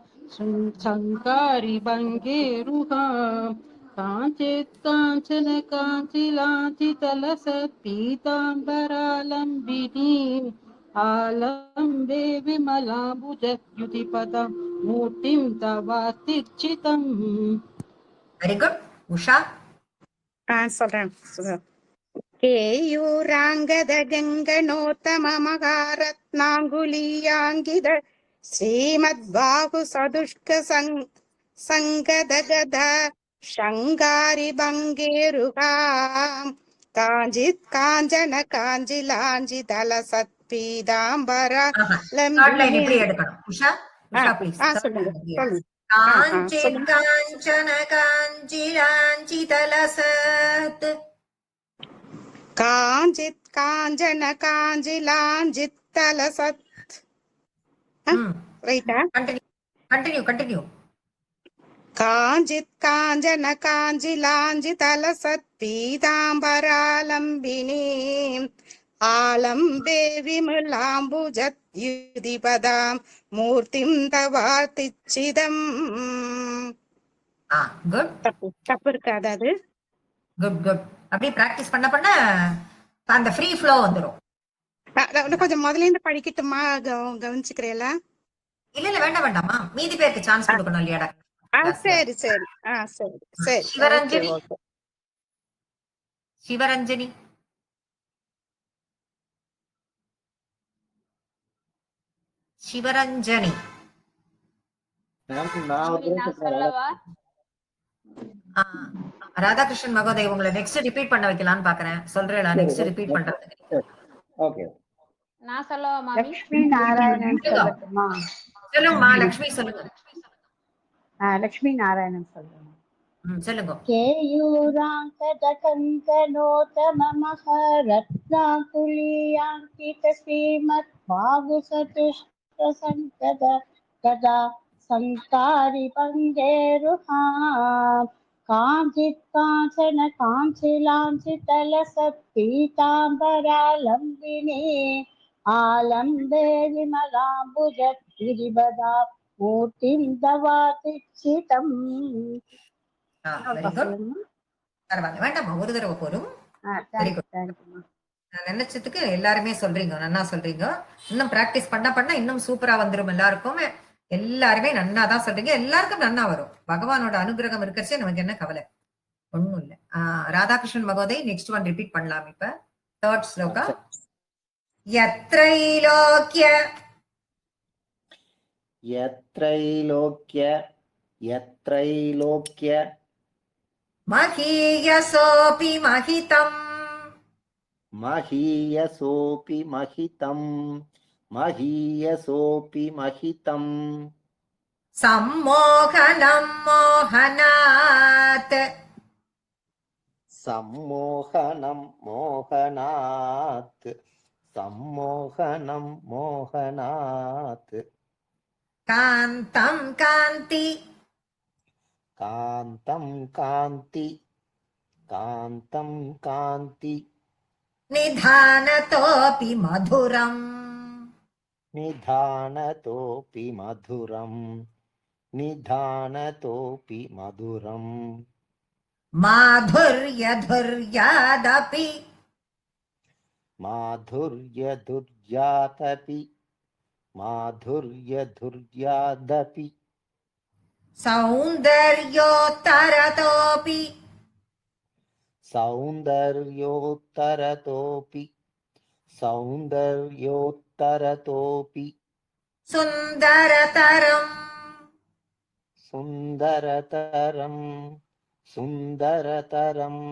சங்காரி பங்கேருஹாம். காஞ்சித் காஞ்சன காஞ்சிலாஞ்சிதல சத்பீதாம்பராலம்பினீம். ஆலம்பே விமலாம்புஜத்யுதிபதாம் மூர்த்திம் தவாதிச்சிதம். Very good. உஷா. சொல்றேன். கேயூராங்கத கங்கனோத்தம மகாரத்னாங்குலியாங்கித ஸ்ரீமத் பாஹு சதுஷ்க சங்கத கதா சங்காரி பங்கேருகாம். காஞ்சித் காஞ்சன காஞ்சிலாஞ்சிதல சத்பீதாம்பரா எப்படி எடுக்கணும் உஷா? உஷா ப்ளீஸ். காஞ்சித் காஞ்சன காஞ்சிலாஞ்சிதல சத். காஞ்சித் காஞ்சன காஞ்சிலாஞ்சிதல சத். ரைட்டா? கண்டினியூ. காஞ்சித் காஞ்சன காஞ்சிலாஞ்சிதல சத்பீதாம்பராலம்பினீம். ஆலம்பே விமலாம்புஜத்யுதிபதாம் மூர்த்திம் தவார்த்திச்சிதம். குட். தப்பு இருக்காது அது. குட். அப்படி பிராக்டிஸ் பண்ண அந்த ஃப்ரீ ஃப்ளோ வந்துரும். கொஞ்சம் முதல்ல இருந்து படிக்கட்டுமா? கவனிச்சுக்கிறேல? இல்ல வேண்டாமா, மீதி பேருக்கு சான்ஸ் கொடுக்கணும் இல்லையாடா? சரி சரி சரி சரி ஓகே சிவரஞ்சனி ஓகே சிவரஞ்சனி சிவரஞ்சனி நான் சொல்லவா? ஆ, ராதாகிருஷ்ணன் மகோதய் உங்களை நெக்ஸ்ட் ரிப்பீட் பண்ண வைக்கலாம்னு பாக்குறேன். சொல்றேன் நெக்ஸ்ட் ரிப்பீட் பண்றதுக்கு. நான் சொல்லவா மாமி? லக்ஷ்மி நாராயணன் சொல்லட்டுமா? சொல்லுங்கம்மா லக்ஷ்மி சொல்லுங்க. லக்ஷ்மி நாராயணன் சொல்றேன். சொல்லுங்க. केयूराङ्कटकङ्कणोत्तममहारत्नाकुलीयाङ्कित श्रीमद्भागुसतुष्टसङ्कद कदा सङ्कारि पङ्गेरुहाम् काञ्चित् काञ्चन काञ्चिलाञ्चितलसत्पीताम्बरालम्बिनी आलम्बे विमलाम्बुजगिरिवदा मूर्तिं दवातिक्षितम्. Very good. பரவாயில்ல வேண்டாம்மா, ஒரு தடவை போதும். Very good. நான் நினைச்சதுக்கு எல்லாருமே சொல்றீங்க, நன்னா சொல்றீங்க. இன்னும் பிராக்டிஸ் பண்ண பண்ண இன்னும் சூப்பரா வந்துரும். எல்லாருக்கும் எல்லாருமே நன்னா தான் சொல்றீங்க. எல்லாருக்கும் நன்னா வரும். பகவானோட அனுகிரகம் இருக்கிறச்சே நமக்கு என்ன கவலை, ஒண்ணும் இல்ல. ராதாகிருஷ்ணன் மகோதய் நெக்ஸ்ட் ஒன் ரிப்பீட் பண்ணலாம். இப்ப தேர்ட் ஸ்லோகா. யத்ரைலோக்ய யத்ரைலோக்ய யத்ரைலோக்ய மஹீயசோபி மஹிதம் மஹீயசோபி மஹிதம் மஹீயசோபி மஹிதம் சம்மோகனம் மோகனாத் சம்மோகனம் மோகனாத் சம்மோகனம் மோகனாத் காந்தம் காந்தி காந்தம் காந்தி காந்தம் காந்தி நிதானதோபி மதுரம் நிதானதோபி மதுரம் நிதானதோபி மதுரம் மாதுர்யதுர்யாதபி மாதுர்யதுர்யாதபி மாதுர்யதுர்யாதபி சௌந்தர்யோத்தரதோபி சௌந்தர்யோத்தரதோபி சௌந்தர்யோத்தரதோபி சுந்தரதரம் சுந்தரதரம் சுந்தரதரம்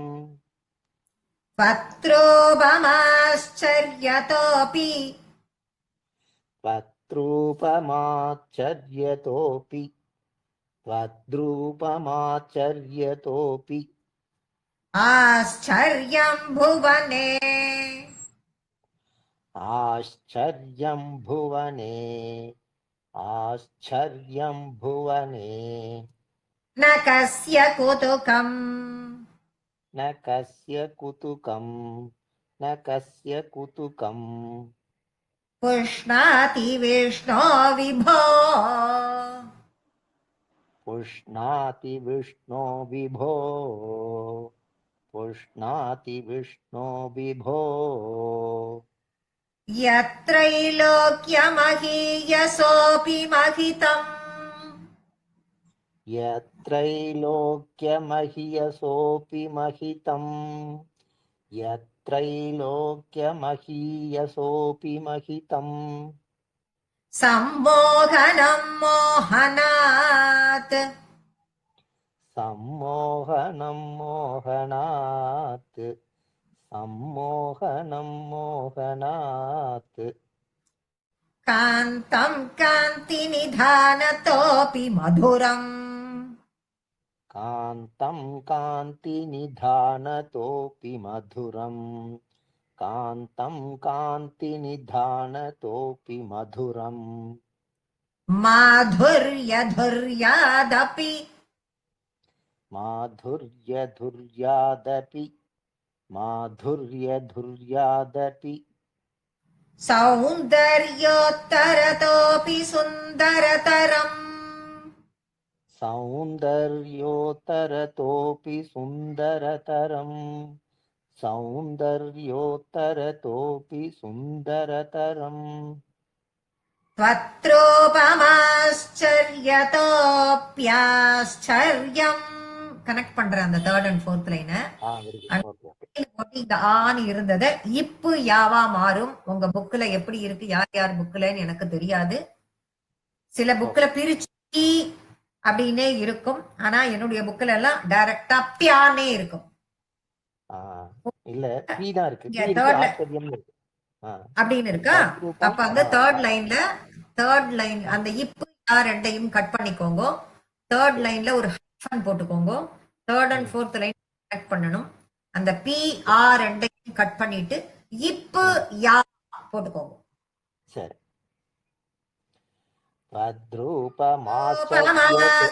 பத்ரோபமாச்சரியதோபி வத்ரூபமாச்சர்யதோபி வத்ரூபமாச்சர்யதோபி ஆச்சர்யம் புவனே ஆச்சர்யம் புவனே ஆச்சர்யம் புவனே ந கஸ்ய குதுகம் ந கஸ்ய குதுகம் ந கஸ்ய குதுகம் புஷ்ணாதி விஷ்ணோ விபோ புஷ்ணாதி விஷ்ணோ விபோ புஷ்ணாதி விஷ்ணோ விபோ யத்ரைலோக்யமஹீயசோபி மஹிதம் யத்ரைலோக்யமஹியசோபி மஹிதம் யத்ரைலோக்யமஹீயசோபி மஹிதம் சம்மோகனம் மோகனாத் சம்மோகனம் மோகனாத் சம்மோகனம் மோகனாத் காந்தம் காந்தி நிதானதோபி மதுரம் காந்தம் காந்தி நிதானதோபி மதுரம் காந்தம் காந்தி நிதானதோபி மதுரம் மாதுர்யதுர்யாதபி மாதுர்யதுர்யாதபி மாதுர்யதுர்யாதபி சௌந்தர்யோத்தரதோபி சுந்தரதரம் சௌந்தர்யோத்தரதோபி சுந்தரதரம் சௌந்தர்யோத்தரதோபி சுந்தரதரம் त्वत्रोपमाश्चर्यतोऽप्याश्चर्यम् கனெக்ட் பண்றேன் அந்த third and fourth line. Very good. Okay okay. இங்க ஆன்னு இருந்தது இப்பு யாவா மாறும். உங்க புக்ல எப்படி இருக்கு, யார் யார் புக்லன்னு எனக்கு தெரியாது. சில புக்ல பிரிச்சு அப்படின்னே இருக்கும். ஆனா என்னுடைய புக்ல எல்லாம் டைரக்டா பியானே இருக்கும். இல்ல பி தான் இருக்கு. இங்க பி இருக்கு, தேர்ட்ல ஆச்சரியம் இருக்கு. அப்படின்னு இருக்கா? தத்ரூபம். அப்ப அந்த தேர்ட் லைன் அந்த இப்பு யா ரெண்டையும் கட் பண்ணிக்கோங்க. தேர்ட் லைன்ல ஒரு ஹைஃபன் போட்டுக்கோங்க. Third and fourth line cut பண்ணணும். அந்த பி ஆர் ரெண்டையும் கட் பண்ணிட்டு இப்பு யா போட்டுக்கோங்க. சரி. தத்ரூபமாச்சர்யதோ.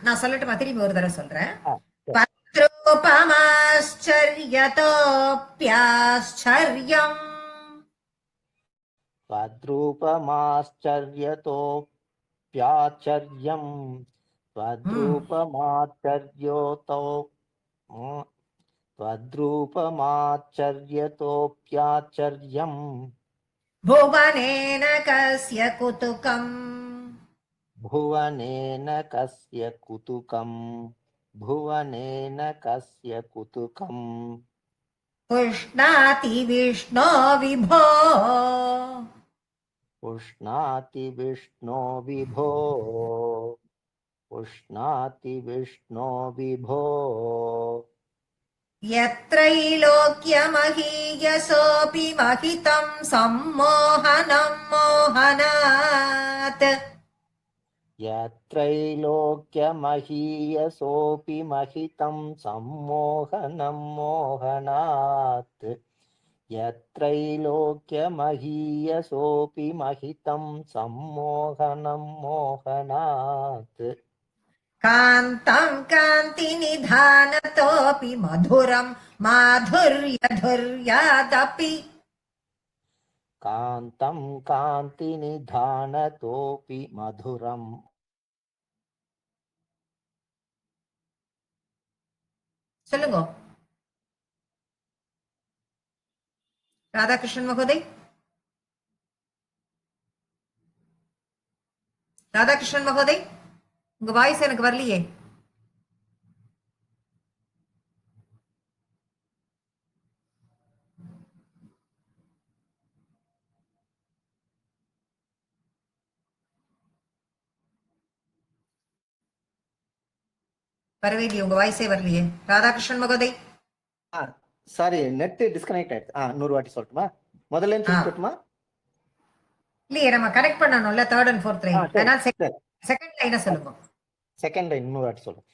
நான் சொல்லட்டுமா? திரும்பி ஒரு தடவை சொல்றேன். சரி. தத்ரூபமாச்சர்யதோப்யாश्चर्यम् தத்ரூபமாச்சர்யதோப்யாச்சர்யம். தத்ரூபமாச்சர்யதோப்யாச்சர்யம். भुवनेन कस्य कुतुकम् भुवनेन कस्य कुतुकम्. भुवनेन कस्य कुतुकम्. पुष्णाति विष्णो विभो पुष्णाति विष्णो विभो. पुष्णाति विष्णो विभो. यत्रैलोक्यमहीयसोऽपि महितं सम्मोहनं मोहनात् यत्रैलोक्यमहीयसोऽपि महितं सम्मोहनं मोहनात्. यत्रैलोक्यमहीयसोऽपि महितं सम्मोहनं मोहनात्. कान्तं कान्तिनिधानतोऽपि मधुरं माधुर्यधुर्यादपि कान्तं कान्तिनिधानतोऽपि मधुरम्. சொல்லுங்க ராதாகிருஷ்ணன் மகோதய். ராதாகிருஷ்ணன் மகோதய், உங்க வாய்ஸ் எனக்கு வரலையே. வரவே உங்க வாய்ஸே வரலையே ராதாகிருஷ்ணன் மகோதய். சாரி, நெட் டிஸ்கனெக்ட் ஆயிடுச்சு. இன்னொரு வாட்டி சொல்லட்டுமா? முதல்ல இருந்து சொல்லட்டுமா? இல்லையே, நம்ம கனெக்ட் பண்ணணும்ல தேர்ட் அண்ட் ஃபோர்த் லைன். அதனால செகண்ட் லைனை சொல்லுங்க. செகண்ட் லைன் இன்னொரு வாட்டி சொல்லுங்க.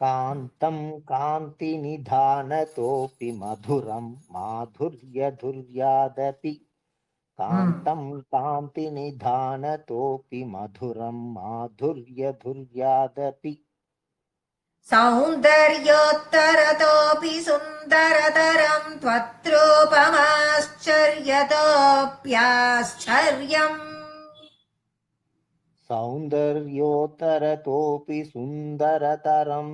காந்தம் காந்தி நிதானதோபி மதுரம் மாதுர்யதுர்யாதபி. காந்தம் காந்தி நிதானதோபி மதுரம் மாதுர்யதுர்யாதபி. सौन्दर्योत्तरतोऽपि सुन्दरतरं त्वत्रूपमाश्चर्यतोऽप्याश्चर्यम्. सौन्दर्योत्तरतोऽपि सुन्दरतरं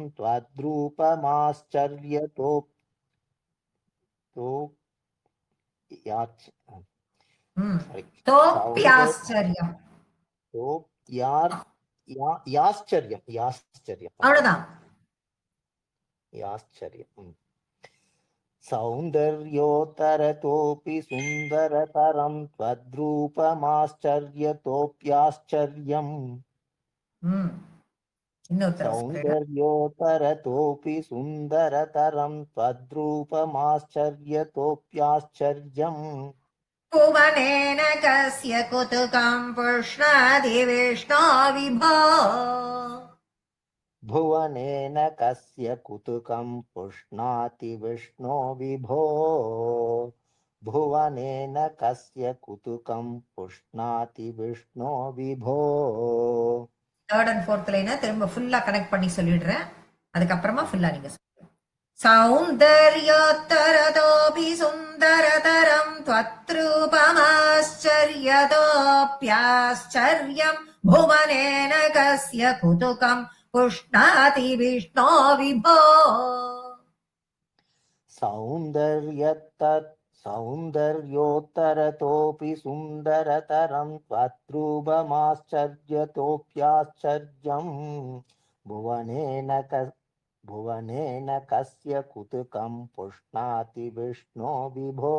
तोऽप्याश्चर्यम्. அவ்வளவுதான். याश्चर्यम्. सौन्दर्योत्तरतोऽपि सुन्दरतरं त्वद्रूपमाश्चर्यतोऽप्याश्चर्यम्. सौन्दर्योत्तरतोऽपि सुन्दरतरं त्वद्रूपमाश्चर्यतोऽप्याश्चर्यम्. भुवनेन कस्य कुतुकं पुष्णाति विष्णो विभो. भुवनेन कस्य कुतुकं पुष्णाति विष्णो विभो. भुवनेन कस्य कुतुकं पुष्णाति विष्णो विभो. தேர்ட் அண்ட் ஃபோர்த் லைனை திரும்ப ஃபுல்லா கனெக்ட் பண்ணி சொல்லிடுறேன். அதுக்கப்புறமா ஃபுல்லா நீங்க சொல்லுங்க. सौन्दर्योत्तरतोऽपि सुन्दरतरं त्वत्रूपमाश्चर्यतोऽप्याश्चर्यम्. भुवनेन कस्य कुतुकं पुष्णाति विष्णो विभो. सौन्दर्योत्तरतोऽपि सुन्दरतरं त्वद्रूपमाश्चर्यतोऽप्याश्चर्यम् भुवनेन कस्य कुतुकं पुष्णाति विष्णो विभो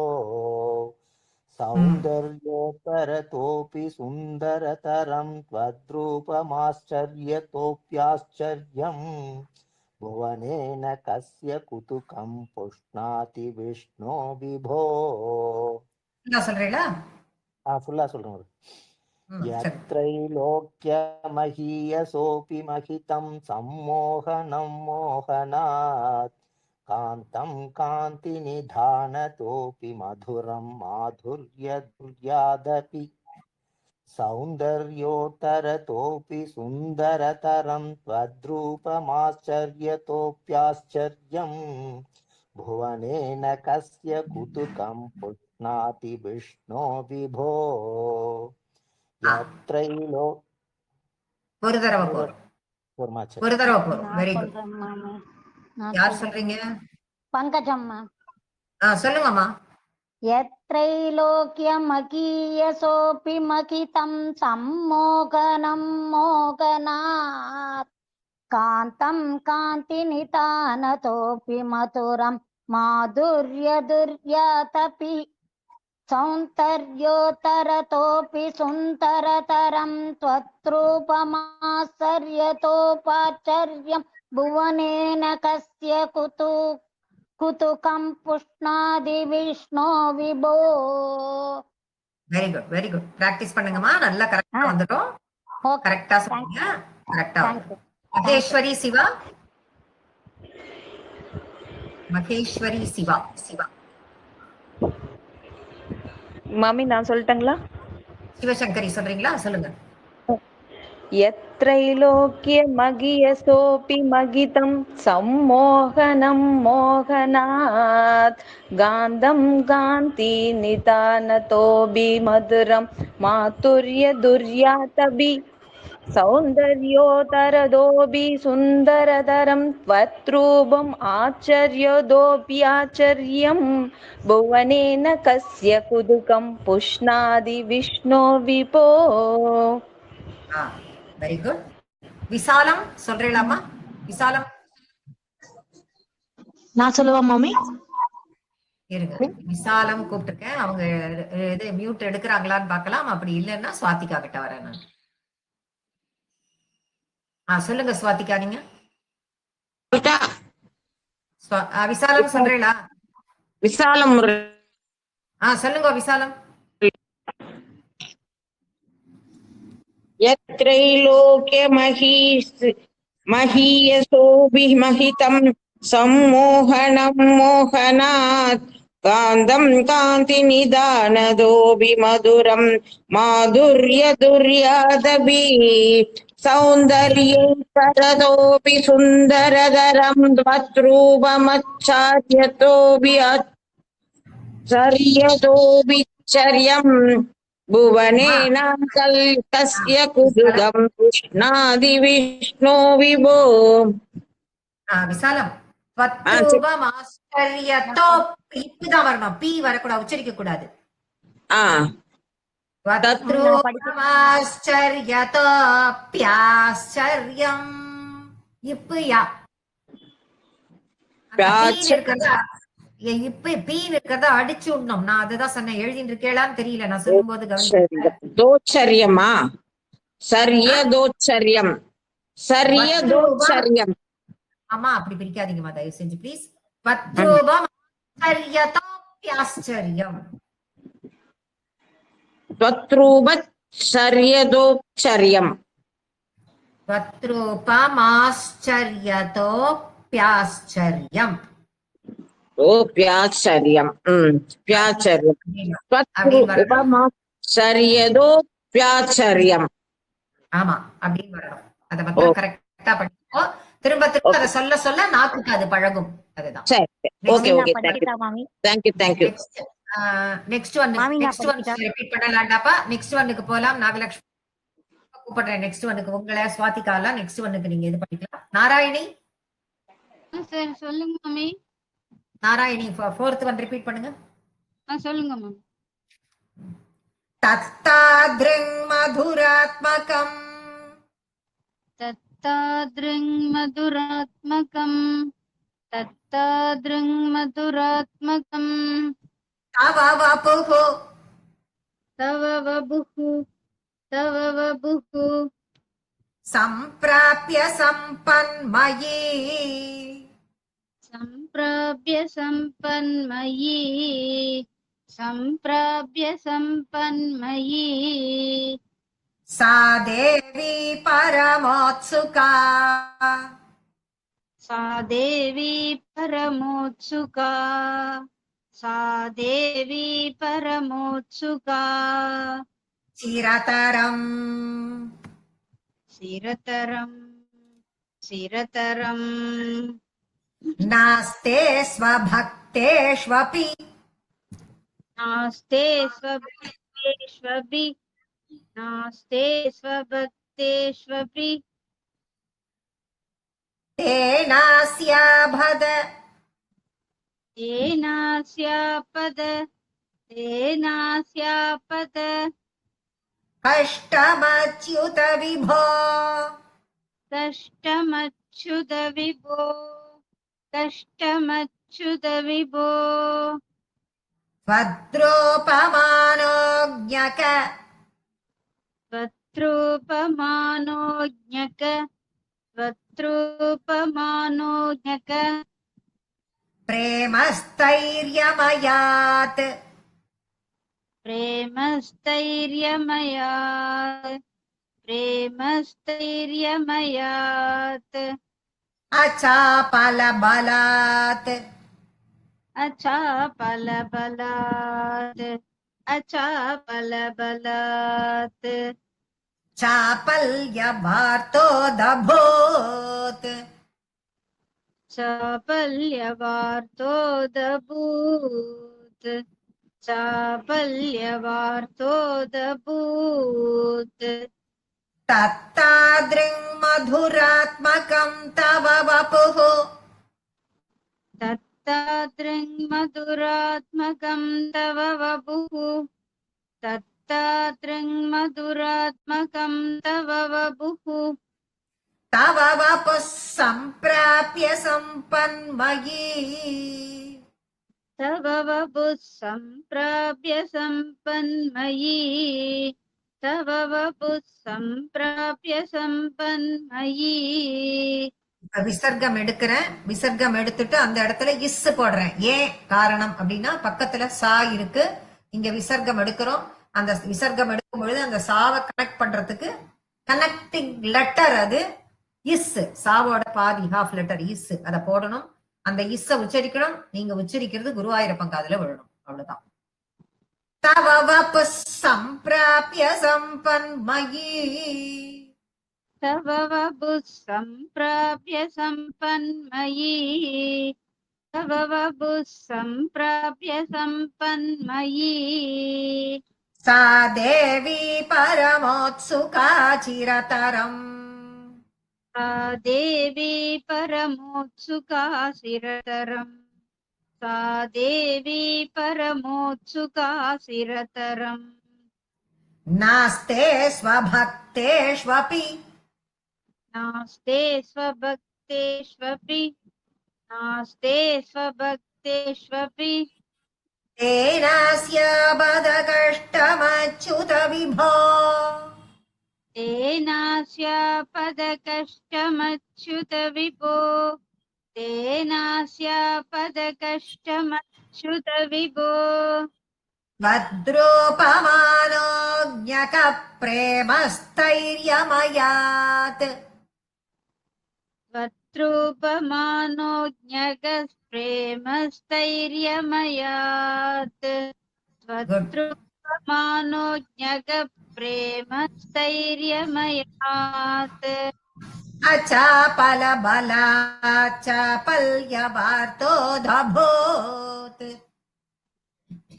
सौन्दर्योत्तरतोऽपि सुन्दरतरं त्वद्रूपमाश्चर्यतोऽप्याश्चर्यम् भुवनेन कस्य कुतुकं पुष्णाति विष्णो विभो சொல்றீங்களா? फुल्ला சொல்றேன். यत्रैलोक्यमहीयसोऽपि महितं सम्मोहनं मोहनात् कान्तं कान्तिनिधानतोऽपि मधुरं माधुर्यदुर्यादपि सौन्दर्योत्तरतोऽपि सुन्दरतरं त्वद्रूपमाश्चर्यतोऽप्याश्चर्यम् भुवनेन कस्य कुतुकं पुष्णाति विष्णो विभो यत्रैलो ஒரு தடவை போறோம். ஒரு தடவை போறோம். நான் வெரி குட். சொல்றேன் மாமி. நான் யார் சொல்றேன். சொல்றீங்க? பங்கஜம்மா. சொல்லுங்கம்மா. यत्रैलोक्यमकीयसोऽपि मकितं सम्मोहनं मोहनात् कान्तं कान्तिनितानतोऽपि मधुरं माधुर्यदुर्यातपि सौन्दर्योत्तरतोऽपि सुन्दरतरं त्वत्रूपमाश्चर्यतोपाश्चर्यं भुवनेन कस्य कुतुकं पुष्णादि विष्णो विभो. Very good, very good. Practice பண்ணுங்கம்மா. நல்லா கரெக்டா வந்துட்டோம். கரெக்டா சொன்னீங்க. கரெக்டா. மகேஸ்வரி சிவா. மகேஸ்வரி சிவா. மாமி நான் சொல்லட்டுங்களா? சிவசங்கரி சொல்றீங்களா? சொல்லுங்க. यत्रैलोक्यमगियसोऽपि मगितं सम्मोहनं मोहनात् गान्धं गान्तिनितानतोऽपि मधुरं माधुर्यदुर्यातपि सौन्दर्योत्तरतोऽपि सुन्दरतरं त्वत्रूपम् आश्चर्यतोऽप्याश्चर्यं भुवनेन कस्य कुतुकं पुष्णाति विष्णो विभो. Very good. விசாலம் சொல்றீங்களாமா? விசாலம் நான் சொல்லுவா மாமி. இருங்க, விசாலம் கூப்பிட்டுருக்கேன். அவங்க இது மியூட் எடுக்கிறாங்களான்னு பார்க்கலாம். அப்படி இல்லைன்னா ஸ்வாதிகா கிட்ட வரேன் நான். சொல்லுங்க ஸ்வாதிகா. நீங்க விசாலம் சொல்றீங்களா? விசாலம் சொல்லுங்க விசாலம். यत्रैलोक्यमहीयसोऽपि महितं सम्मोहनं मोहनात् कान्तं कान्तिनिधानतोऽपि मधुरं माधुर्यदुर्यादपि सौन्दर्योत्तरतोऽपि सुन्दरतरं त्वत्रूपमाश्चर्यतोऽपि आश्चर्यतोऽपिश्चर्यम् भुवनेन कस्य कुतुकं पुष्णाति विष्णो विभो. விசாலம் त्वत्रूपम् आश्चर्यतोऽपि இப்படிதான் வரணும். பி வரக்கூடாது, உச்சரிக்க கூடாது. त्वत्रूपम् आश्चर्यतोऽप्याश्चर्यम्. இப்ப யா இப்ப பீன் இருக்கிறத அடிச்சு விடணும். நான் அதுதான் சொன்னேன். எழுதிட்டு இருக்கேளான்னு தெரியல. நான் சொல்லும் போது தோச்சரியமா? சரியதோச்சரியம். சரியதோச்சரியம். ஆமா, அப்படி பிரிக்காதீங்கம்மா தயவு செஞ்சு ப்ளீஸ். त्वत्रूपम् आश्चर्यतोऽप्याश्चर्यम्. त्वत्रूपचर्यदोच्चर्यम्. त्वत्रूपम् आश्चर्यतोऽप्याश्चर्यम्. प्याश्चर्यम्. प्याश्चर्यम्. त्वत्रूपमाश्चर्यदोप्याश्चर्यम्. ஆமா, அப்படின்னு வரணும். அதை மட்டும் கரெக்டா பண்ணிக்கோ. திரும்ப திரும்ப அதை சொல்ல சொல்ல நாக்குக்கு அது பழகும். அதுதான். Okay okay. Thank you thank you. Next one repeat பண்ணலாம்டாப்பா. நெக்ஸ்ட் ஒன்னுக்கு போலாம். நாகலட்சுமி கூப்பிடுறேன். நெக்ஸ்ட் ஒன்னுக்கு உங்களை ஸ்வாதிகாலாம். நெக்ஸ்ட் ஒன்னுக்கு நீங்க இது பண்ணிக்கலாம். நாராயணி சொல்லுங்க மாமி. நாராயணி 4th ஒன் ரிப்பீட் பண்ணுங்க. சொல்லுங்க மேம். தத்தாத்ரிங் மதுராத்மகம் தத்தாத்ரிங் மதுராத்மகம் தத்தாத்ரிங் மதுராத்மகம் தவ வபுஹு தவ வபுஹு தவ வபுஹு சம்பிராப்ய சம்பன்மயி सम्प्राप्य सम्पन्मयी सम्प्राप्य सम्पन्मयी सा देवी परमोत्सुका सा देवी परमोत्सुका सा देवी परमोत्सुका चिरतरम् चिरतरम् चिरतरम् नास्ते स्वभक्तेष्वपि नास्ते स्वभक्तेष्वपि नास्ते स्वभक्तेष्वपि तेनास्याभद तेनास्यापद कष्टमच्युत विभो कष्टमच्युत विभो कष्टमच्युत विभो भद्रोपमानोज्ञक वक्त्रोपमानोज्ञक वक्त्रोपमानोज्ञक प्रेमस्थैर्यमयात् प्रेमस्थैर्यमयात् प्रेमस्थैर्यमयात् अचापलबलात् अचापलबलात् अचापलबलात् चापल्यवार्तोदभूत् चापल्यवार्तोदभूत् चापल्यवार्तोदभूत् तत्तादृङ् मधुरात्मकं तव वपुः तत्तादृङ् मधुरात्मकं तव वपुः तत्तादृङ् मधुरात्मकं तव वपुः तव वपुः सम्प्राप्य सम्पन्मयी तव वपुः सम्प्राप्य सम्पन्मयी तव वपुः सम्प्राप्य सम्पन्मयी விசர்க்கம் எடுக்கிறேன். விசர்க்கம் எடுத்துட்டு அந்த இடத்துல இஸ் போடுறேன். ஏன் காரணம் அப்படின்னா பக்கத்துல சா இருக்கு, இங்க விசர்க்கம் எடுக்கிறோம். அந்த விசர்க்கம் எடுக்கும் பொழுது அந்த சாவை கனெக்ட் பண்றதுக்கு கனெக்டிங் லெட்டர் அது இஸ், சாவோட பாதி ஹாஃப் லெட்டர் இஸ், அதை போடணும். அந்த இஸ்ஸ உச்சரிக்கணும். நீங்க உச்சரிக்கிறது குருவாயூரப்பன் காதுல விழணும். அவ்வளவுதான். தவ வபு சம்பிராப்ய சம்பன்மயி तव वपुः सम्प्राप्य सम्पन्मयी तव वपुः सम्प्राप्य सम्पन्मयी सा देवी परमोत्सुका चिरतरम् सा देवी परमोत्सुका चिरतरम् सा देवी परमोत्सुका चिरतरम् नास्ते स्वभक्तेष्वपि नास्ते स्वभक्तेष्वपि नास्ते स्वभक्तेष्वपि तेनास्यापदकष्टमच्युत विभो तेनास्यापदकष्टमच्युत विभो तेनास्यापदकष्टमच्युत विभो भद्रोपमानोज्ञकप्रेमस्थैर्यमयात् वक्त्रोपमानोज्ञकप्रेमस्थैर्यमयात् वक्त्रोपमानोज्ञकप्रेमस्थैर्यमयात् अचापलबलाचापल्यवार्तोदभूत्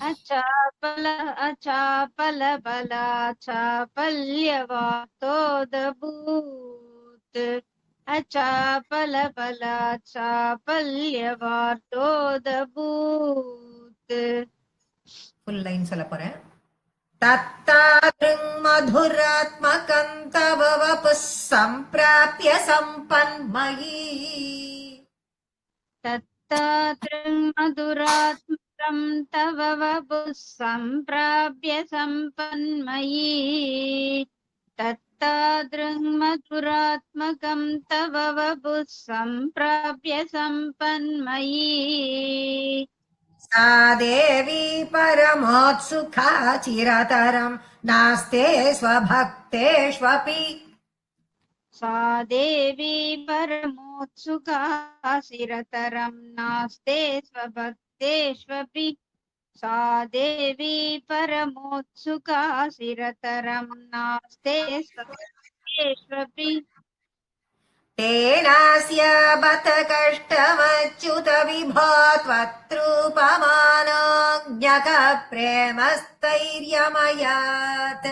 अचापलबलाचापल्यवार्तोदभूत् अचापलबलाचापल्यवार्तोदभूत् ஃபுல் லைன் சொல்ல போறேன். தத்தாத்ருங் மதுராத்மகம் தவ வபுஸ் சம்பிராப்ய சம்பன்மயி. तत्तातृङ् मधुरात्मकं तव वपुः सम्प्राप्य सम्पन्मयी तत्तादृङ् मधुरात्मकं तव वपुः सम्प्राप्य सम्पन्मयी सा देवी परमोत्सुका चिरतरं नास्ते स्वभक्तेष्वपि. सा देवी परमोत्सुका चिरतरं नास्ते स्वभक्तेष्वपि सा देवी परमोत्सुका चिरतरं नास्ते स्वभक्तेष्वपि. तेनास्य बत कष्टमच्युत विभो त्वत्रूपमानोऽज्ञक प्रेमस्थैर्यमयात्.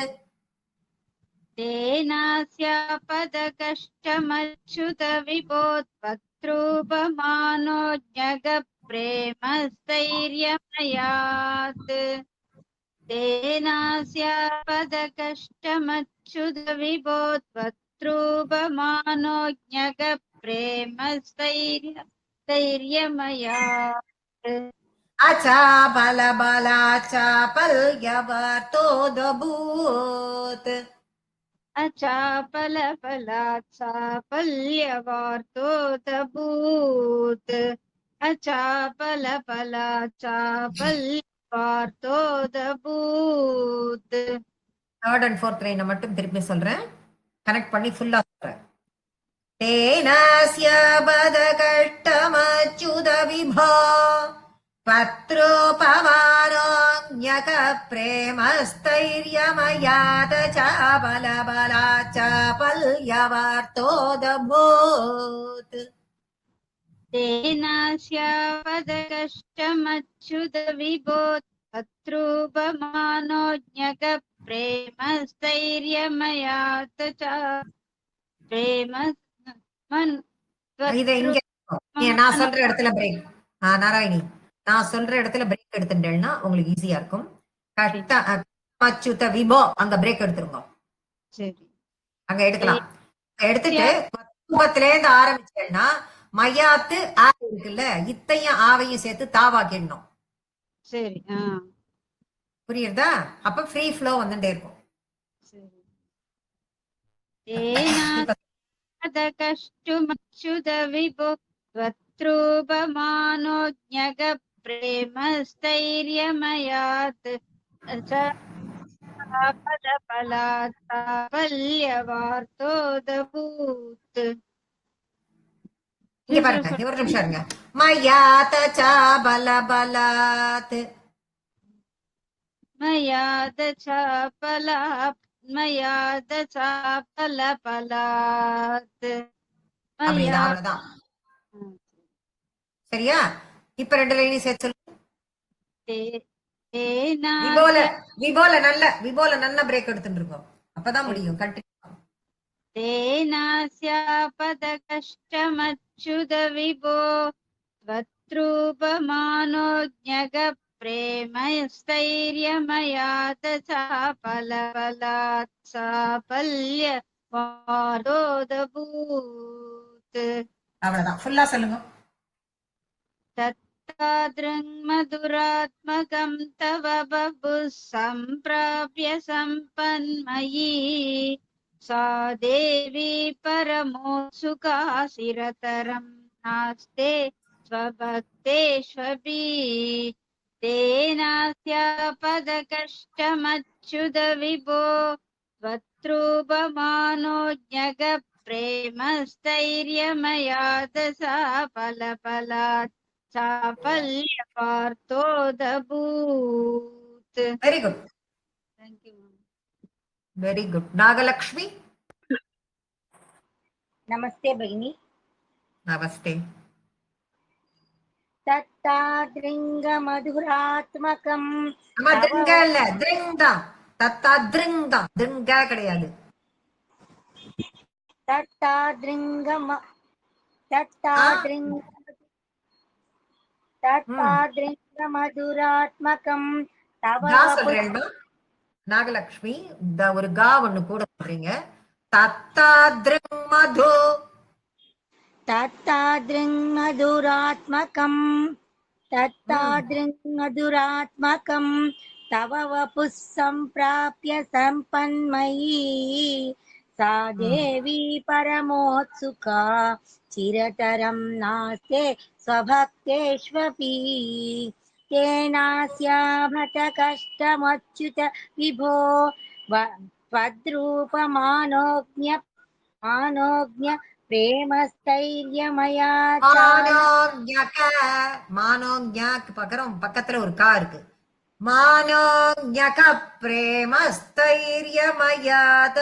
तेनास्यापदकष्टमच्युत विभो त्वत्रूपमानो जगप्रेमस्थैर्यमयात् तेनास्यापदकष्टमच्युत विभो त्वत्रूपमानो जगप्रेमस्थैर्यमयात्. अचापलबलाचापल्यवर्तोऽदभूत्. अचापलफलात् साफल्यवार्तोदभूत् अचापलफलात् साफल्यवार्तोदभूत्. தேர்ட் அண்ட் ஃபோர்த் லைனை மட்டும் திருப்பி சொல்றேன், கனெக்ட் பண்ணி ஃபுல்லா சொல்றேன். तेनास्य बद कष्टमच्युत विभो त्वत्रूपमानोऽज्ञक प्रेमस्थैर्यमयात् चापलबलाचापल्यवार्तोऽदभूत्. तेनास्यापदकष्टमच्युत विभो त्वत्रूपमानो ज्ञकप्रेमस्थैर्यमयात् च प्रेम இதை இங்க நான் சொல்ற இடத்துல பிரேக். நாராயணி, நான் சொல்ற இடத்துல பிரேக் எடுத்துட்டேன்னா உங்களுக்கு ஈஸியா இருக்கும். கஷ்ட அச்சுத விபோ அங்க பிரேக் எடுத்துருங்க. சரி, அங்க எடுக்கலாம். எடுத்துட்டு ரூபத்துல இருந்து ஆரம்பிச்சேன்னா மையாத்து ஆ இருக்குல்ல, இத்தையும் ஆவையும் சேர்த்து தாவாக்கிடணும். சரி, புரியுதா? அப்ப ஃப்ரீ ஃப்ளோ வந்துட்டே இருக்கும். तेनादकष्टुमच्युत विभो त्वत्रूपमानो ज्ञकप्रेमस्थैर्यमयात् पदफलात् साफल्यवार्तोदभूत्. இங்க பாருங்க, ஒரு நிமிஷம் இருங்க. மயாத சாபலபலாத் மயாத சாபலபலாத் அப்படிதான், அவ்வளவுதான். சரியா? இப்ப ரெண்டு லைனையும் சேர்த்து சொல்லு. விபோல நல்ல பிரேக் எடுத்துட்டு இருக்கோம், அப்பதான் முடியும். கண்டிப்பா. तेनास्यापदकष्टमच्युत विभो त्वत्रूपमानो ज्ञकप्रेमस्थैर्यमयात् चापलबलात् साफल्यवार्तोदभूत्. அவ்வளவுதான், ஃபுல்லா சொல்லுங்க. तत्तादृङ् मधुरात्मकं तव बभुः सम्प्राप्य सम्पन्मयी सा देवी परमोत्सुका चिरतरं नास्ते स्वभक्तेष्वपि तेनास्यापदकष्टमच्युत विभो त्वत्रूपमानो ज्ञकप्रेमस्थैर्यमयात् साफलफलात् साफल्यवार्तोदभूत्. Very good, Thank you. Very good. Nagalakshmi. नमस्ते भगिनी. நமஸ்தே. तत्तादृङ्गमधुरात्मकं திருங்க இல்ல, திருங்கா. தத்தா திருங்கா, திருங்கா கிடையாது. तत्तादृङ्गमधुरात्मकं तव கா वपुः சொல்றேன்மா நாகலட்சுமி ஒரு கா ஒண்ணு கூட சொல்றீங்க. தத்தாத்ருங் மது तत्तादृङ्मधुरात्मकम् तत्तादृङ्मधुरात्मकम् तव वपुः सम्प्राप्य सम्पन्मयी सा देवी परमोत्सुका चिरतरं नास्ते स्वभक्तेष्वपि तेनास्याभत कष्टमच्युत विभो त्वद्रूपमानोज्ञ प्रेमस्थैर्यमया மானோஞ்ஞக்கு பக்கத்துல ஒரு கா இருக்கு. மானோஞ்ஞக பிரேமஸ்தைர்யமயாத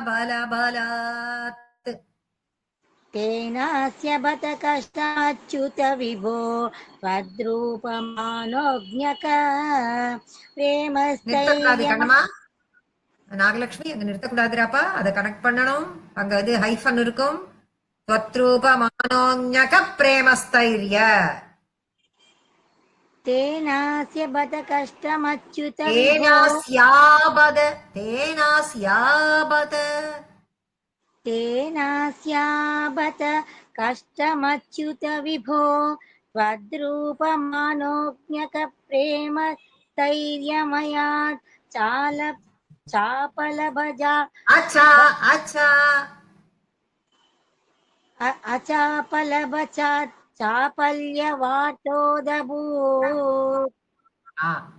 பலபலாத் तेनास्य बत कष्टाच्युत विभो त्वद्रूपमानोज्ञक நிறுத்தக்கூடாது प्रेमस्थैर्यम கண்ணம்மா. நாகலட்சுமி அங்க நிறுத்தக்கூடாதுராப்பா, அதை கனெக்ட் பண்ணணும். அங்க இது ஹைஃபன் இருக்கும். त्वत्रूपमानोज्ञक प्रेमस्थैर्य तेनास्य बत कष्टमच्युत विभो तेनास्याबत कष्टमच्युत विभो त्वद्रूपमानोज्ञक प्रेमस्थैर्यमया चापलभजा अचापलभचा चापल्यवातोदभूत्.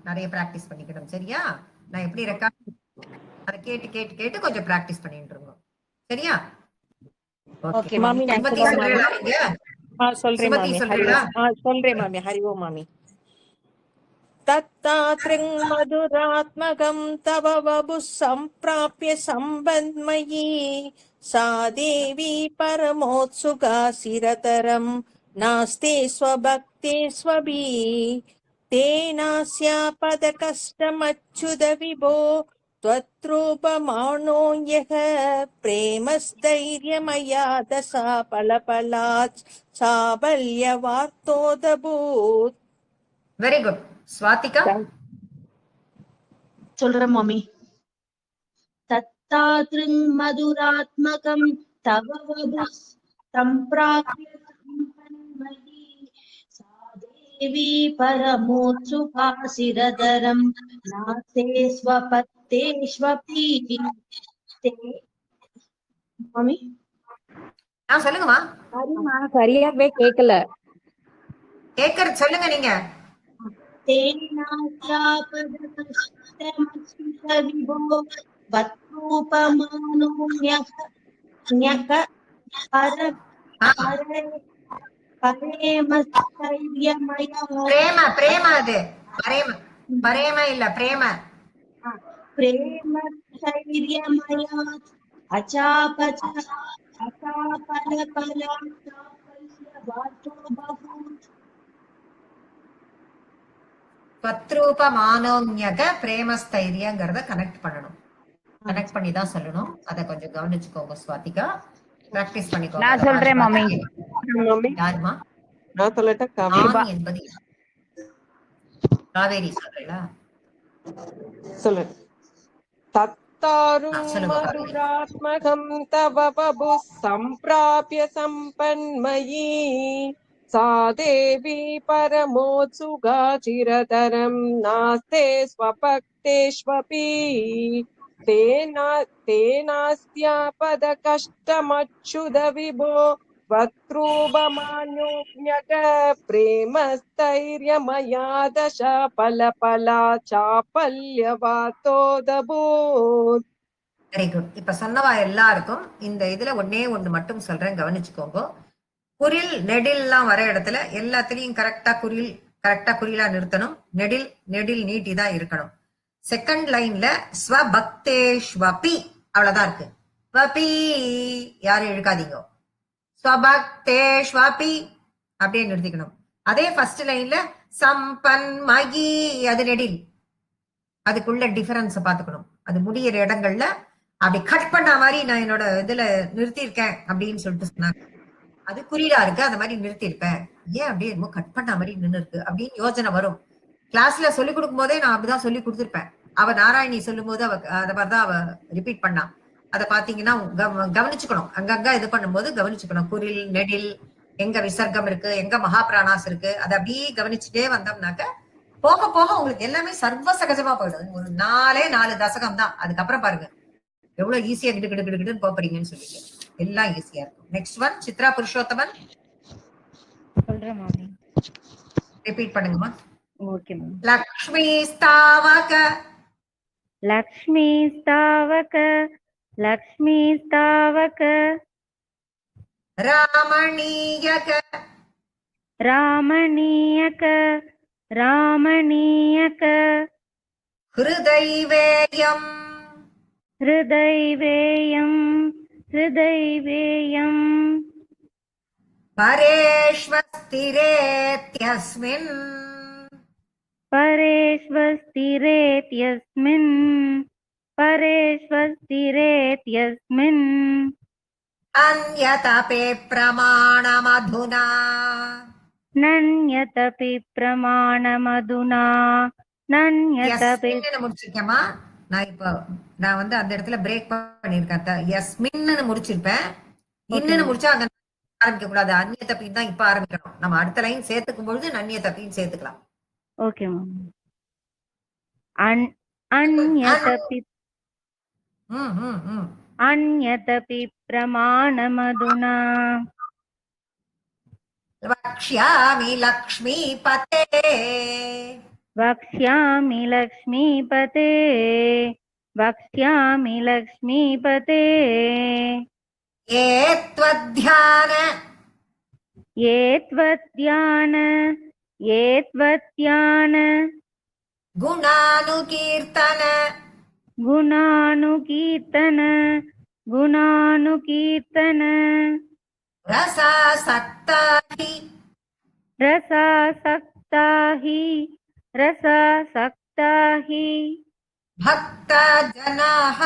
நிறைய பிராக்டிஸ் பண்ணிக்கணும் சரியா? நான் எப்படி ரெக்கார்ட் அதை கேட்டு கேட்டு கேட்டு கொஞ்சம் பிராக்டிஸ் பண்ணிட்டு இருக்கோம் சரியா? ஓகே மாமி, நான் சுமதி சொல்றீங்களா நீங்க? சொல்றேன் சுமதி மாமி. சொல்றீங்களா? சொல்றேன் மாமி. ஹரி ஓம் மாமி. तत्तात्रिं मधुरात्मकं तव वपुः सम्प्राप्य सम्बन्मयी सा देवी परमोत्सुका चिरतरं नास्ते स्वभक्तेष्वपि तेनास्यापदकष्टमच्युत विभो त्वत्रूपमाणो यः प्रेमस्थैर्यमया दशा पलपलात् चाबल्यवार्तोदभूत्. Very good. ஸ்வாதிகா சொல்றேன் மாமி. தத்தாத்ருங் மதுராத்மகம் தவ வபுः सम्प्राप्य सम्पन्मयी सा देवी परमोत्सुका चिरतरं नास्ते स्वपत्तेष्वपि மாமி. சொல்லுங்கம்மா. சரியாவே கேட்கல. கேட்கறது சொல்லுங்க நீங்க. तेनास्यापदकष्टमच्युतविभो वत्रूपमानोऽन्यः परेमस्थैर्यमया பிரேம அது பரேம இல்ல பிரேம प्रेमस्थैर्यमया अचापलपलाचापल्यवाचोऽभूत्. त्वत्रूपमानोज्ञக பிரேமஸ்தைரியங்கிறத கனெக்ட் பண்ணணும். கனெக்ட் பண்ணி தான் சொல்லணும். அதை கொஞ்சம் கவனிச்சுக்கோங்க ஸ்வாதிகா. பிராக்டிஸ் பண்ணிக்கோங்க. நான் சொல்றேன் மாமி. யாருமா? நான் சொல்லட்டா? காவேரி என்பது காவேரி சொல்றீங்களா? சொல்லு. तत्तारुं मधुरात्मकं तव वपुः सम्प्राप्य सम्पन्मयी सा देवी परमोत्सुका चिरतरं नास्ते स्वभक्तेष्वपि तेनास्यापदकष्टमच्युत विभो वक्रूपमान्योऽज्ञक प्रेमस्थैर्यमया दश पलपला चापल्यवातोदभूत्. Very good. இப்ப சொன்னவா எல்லாருக்கும் இந்த இதுல ஒன்னே ஒண்ணு மட்டும் சொல்றேன், கவனிச்சுக்கோங்க. குறில் நெடில் எல்லாம் வர இடத்துல எல்லாத்துலயும் கரெக்டா குறிலா நிறுத்தணும். நெடில் நீட்டி தான் இருக்கணும். செகண்ட் லைன்ல ஸ்வபக்தேஷ்வபி அவ்வளவுதான் இருக்கு. வபி யாரும் இழுக்காதீங்க. ஸ்வபக்தேஷ்வபி அப்படியே நிறுத்திக்கணும். அதே ஃபர்ஸ்ட் லைன்ல சம்பன்மயி அது நெடில். அதுக்குள்ள டிஃபரன்ஸ் பாத்துக்கணும். அது முடியிற இடங்கள்ல அப்படி கட் பண்ண மாதிரி நான் என்னோட இதுல நிறுத்திருக்கேன் அப்படின்னு சொல்லிட்டு சொன்னாங்க. அது குறிலா இருக்கு, அந்த மாதிரி நிறுத்திருப்பேன். ஏன் அப்படியே கட் பண்ண மாதிரி நின்று இருக்கு அப்படின்னு யோசனை வரும். கிளாஸ்ல சொல்லி கொடுக்கும் போதே நான் அப்படிதான் சொல்லி கொடுத்துருப்பேன். அவ நாராயணி சொல்லும் போது அவ அத மாதிரிதான் அவ ரிப்பீட் பண்ணா. அத பாத்தீங்கன்னா கவனிச்சுக்கணும். அங்கங்க இது பண்ணும்போது கவனிச்சுக்கணும். குறில் நெடில் எங்க விசர்க்கம் இருக்கு, எங்க மகாபிராணாஸ் இருக்கு, அதை அப்படியே கவனிச்சுட்டே வந்தோம்னாக்க போக போக உங்களுக்கு எல்லாமே சர்வ சகஜமா போயிடும். ஒரு 4 தசகம் தான். அதுக்கப்புறம் பாருங்க எவ்வளவு ஈஸியா கிடு கிடு கிடு கிடுன்னு போறீங்கன்னு சொல்லிட்டு எல்லாம் ஈஸியா இருக்கும். Next one Chitra Purushothaman. சொல்றேன் மாமி. ரிப்பீட் பண்ணுங்கம்மா. Okay ma'am. லக்ஷ்மி ஸ்தாவக லக்ஷ்மி ஸ்தாவக லக்ஷ்மி ஸ்தாவக ராமணீயக ராமணீயக ராமணீயக ஹிருதைவேயம் ஹிருதைவேயம் ஹிருதைவேயம் பரேஷ்வஸ்திரேத்யஸ்மின் பரேஷ்வஸ்திரேத்யஸ்மின் பரேஷ்வஸ்திரேத்யஸ்மின் அன்யதபே பிரமாணமதுனா நன்யதபி பிரமாணமதுனா நன்யதபி. முடிச்சிருக்கேம்மா. நான் வந்து அந்த இடத்துல பிரேக் பண்ணிருக்கேன். யஸ்மின்னு முடிச்சிருப்பேன். இன்னும் முடிச்சா அங்க ஆரம்பிக்க கூடாது. அந்நிய தப்பின்னு தான் இப்ப ஆரம்பிக்கணும். நம்ம அடுத்த லைன் சேர்த்துக்கும் பொழுது நன்னிய தப்பின்னு சேர்த்துக்கலாம். Okay ma'am. அன்யதபி அன்யதபி பிரமாணமதுனா வக்ஷ்யாமி லக்ஷ்மீபதே வக்ஷ்யாமி லக்ஷ்மீபதே வக்ஷ்யாமி லக்ஷ்மீபதே ஏத்வத்யான ஏத்வத்யான ஏத்வத்யான குணானுகீர்த்தன குணானுகீர்த்தன குணானுகீர்த்தன ரசாசக்தாஹி ரசாசக்தாஹி ரசாசக்தாஹி பக்தா ஜனாஹ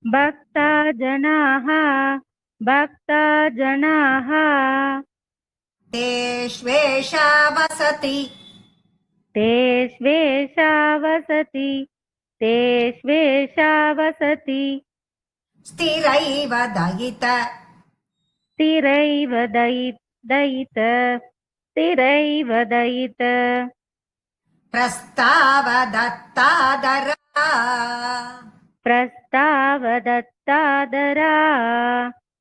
பக்தா ஜனாஹ பக்தா ஜனாஹ தேஷ்வேஷா வசதி தேஷ்வேஷா வசதி தேஷ்வேஷா வசதி ஸ்திரைவ தயித ஸ்திரைவ தயித ஸ்திரைவ தயித பிரஸ்தாவ தத்தாதரா பிரஸ்தாவ தத்தாதரா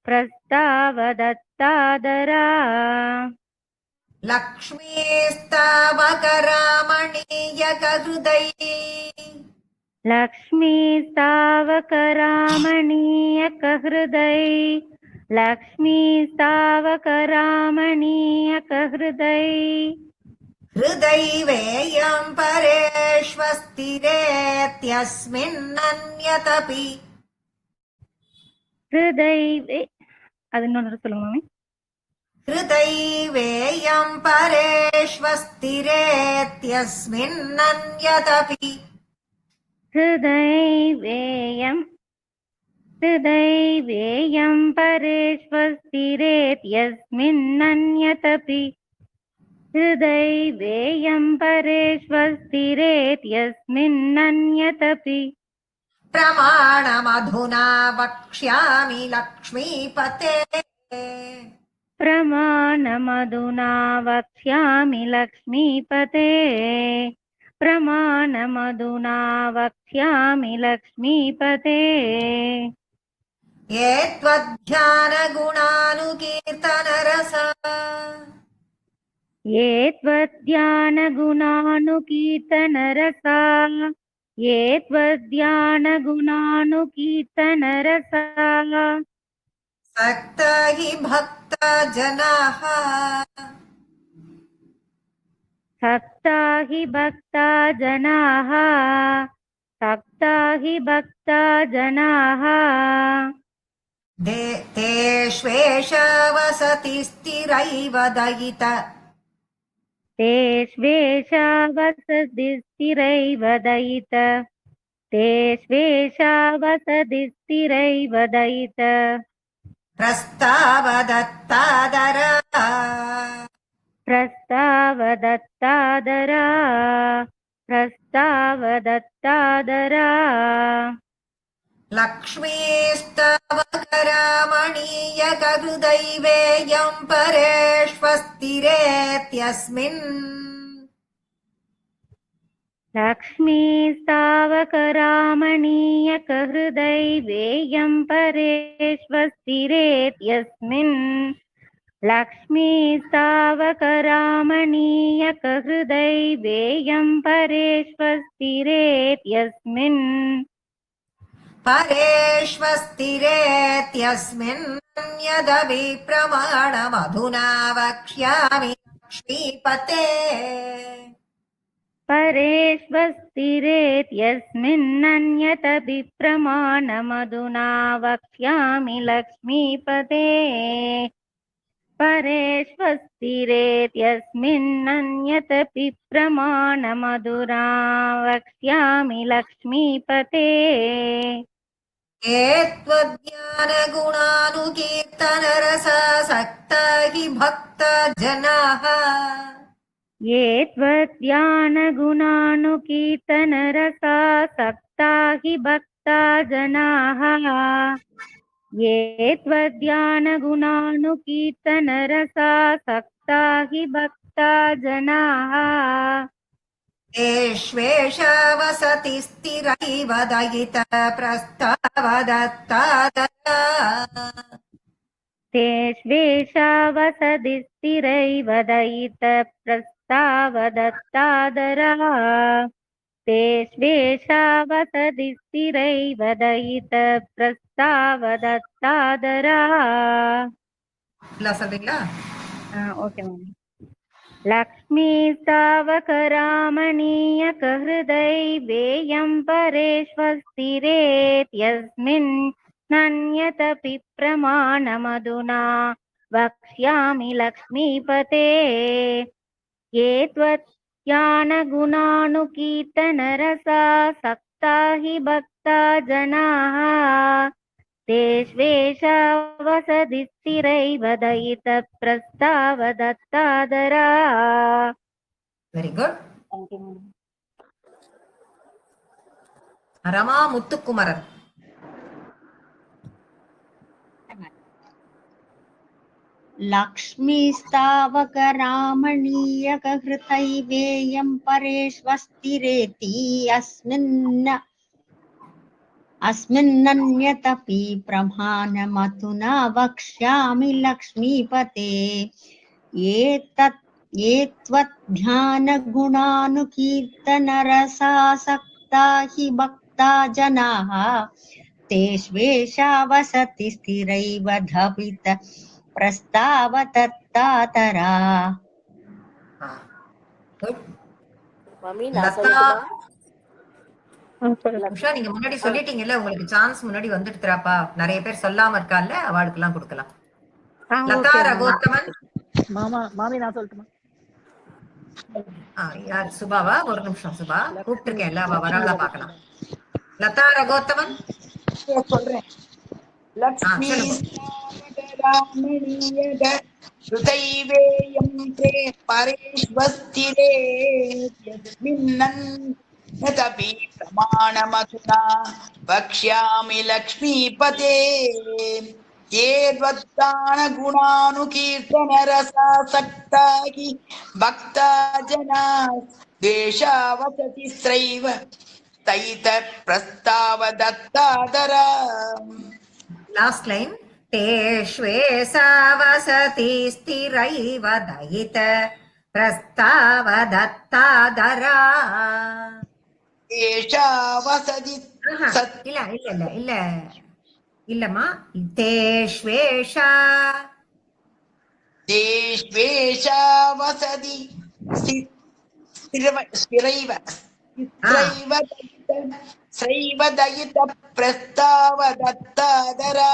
பிரஸ்தாவ தத்தாதரா லக்ஷ்மீஸ்தாவகராமணீயகஹృదை லக்ஷ்மீஸ்தாவகராமணீயகஹృదை லக்ஷ்மீஸ்தாவகராமணீயகஹృదை ஹృदैவேயம் பரேஷ்வஸ்திரேத்யஸ்மின்னன்யதபி ஹృదైவே. அது இன்னொரு சொல்லுங்க மாமி. ஹృदैவேயம் பரேஷ்வஸ்திரேத்யஸ்மின்னன்யதபி ஹృదైవేయం ஹృదైవేయం பரேஷ்வஸ்திரேத்யஸ்மின்னன்யதபி ஹృదైవేయం பரேஷ்வஸ்திரேத்யஸ்மின்னன்யதபி பிரமாணமதுனா வக்ஷ்யாமி லக்ஷ்மீபதே பிரமாணமதுனா வக்ஷ்யாமி லக்ஷ்மீபதே பிரமாணமதுனா வக்ஷ்யாமி லக்ஷ்மீபதே ஏத்வத்யான குணானுகீர்த்தனரசா ஏத்வத்யான குணானுகீர்த்தனரசா ஏத்வத்யான குணானுகீர்த்தனரசா சக்தா ஹி பக்தா ஜனாஹ சக்தா ஹி பக்தா ஜனாஹ சக்தா ஹி பக்தா ஜனாஹ தேஷ்வேஷ வசதி ஸ்திரைவ தயித தேஷ்வேஷா வசதி ஸ்திரைவ தயித தேஷ்வேஷா வசதி ஸ்திரைவ தயித பிரஸ்தாவ தத்தாதரா प्रस्तावदत्तादरा प्रस्तावदत्तादरा लक्ष्मीस्तव करामणीयकहृदैवेयं परेष्वस्तिरेत्यस्मिन् लक्ष्मीस्तावकरामणीयकहृदैवेयं परेष्वस्तिरेत्यस्मिन् लक्ष्मीस्तावकरामणीयकहृदैवेयं परेष्वस्तिरेत्यस्मिन् परेष्वस्तिरेत्यस्मिन् यदभिप्रमाणमधुना वक्ष्यामि लक्ष्मीपते परेष्वस्तिरेत्यस्मिन्नन्यतभिप्रमाणमधुना वक्ष्यामि लक्ष्मीपते परेष्वस्तिरेत्यस्मिन्नन्यतपि प्रमाणमधुना वक्ष्यामि लक्ष्मीपते ये त्वज्ञानगुणानुकीर्तनरसासक्ता हि भक्तजनाः ये त्वज्ञानगुणानुकीर्तनरसासक्ता हि भक्ता जनाः ये त्वज्ञानगुणानुकीर्तनरसासक्ता हि भक्ता जनाः तेष्वेषा वसति स्थिरैव दयितः प्रस्तावदत्तादरा तेष्वेषा वसति स्थिरैव दयितः प्रस्तावदत्तादरा तेष्वेषा वसति स्थिरैव दयितः प्रस्तावदत्तादरा சொல்றீங்களா? ओके मैम लक्ष्मीस्तावकरामणीयकहृदैवेयं परेष्वस्तिरेत्यस्मिन् नन्यतपि प्रमाणमधुना वक्ष्यामि लक्ष्मीपते ये त्वज्ञानगुणानुकीर्तनरसासक्ता हि भक्ता जनाः तेष्वेषा वसति स्थिरैव दयितः प्रस्तावदत्तादरा வெரி குட். ரமா முத்துக்குமரன். लक्ष्मीस्तावकरामणीयकहृतैवेयं परेष्वस्तिरेति अस्मिन्नन्यतपि प्रमाणमधुना वक्ष्यामि लक्ष्मीपते ये त्वज्ञानगुणानुकीर्तनरसासक्ता हि भक्ता जनाः तेष्वेषा वसति स्थिरैव धवित प्रस्तावदत्तादरा உஷா, நீங்க முன்னாடி சொல்லிட்டீங்கல்ல, உங்களுக்கு சான்ஸ் முன்னாடி வந்துட்டுறாப்பா. நிறைய பேர் சொல்லாம இருக்கால, அவார்டுக்கு எல்லாம் கொடுக்கலாம். லதா ரகோத்தமன். மாமி நான் சொல்லட்டுமா? யார்? சுபாவா? ஒரு நிமிஷம் சுபா, கூப்பிட்டுருக்கேன்ல, அவ வராளா பாக்கலாம். லதா ரகோத்தமன் சொல்றேன். லக்ஷ்மி ஹிருதைவேயம் தே பரேஷ்வஸ்திரே யஸ்மின்னன்யதபி பிரமாணமதுனா வக்ஷ்யாமி லக்ஷ்மீபதே ये त्वज्ञानगुणानुकीर्तनरसासक्ता हि भक्ता जना द्वेषावसति स्त्रैव तैतः प्रस्तावदत्तादरा. Last line. तेष्वेषा वसति स्थिरैव दयितः प्रस्तावदत्तादरा. एषा वसति இல்ல இல்ல இல்ல இல்ல இல்லம்மா. தேஷ்வேஷா वसति स्थिरैव दयित प्रस्तावदत्तादरा.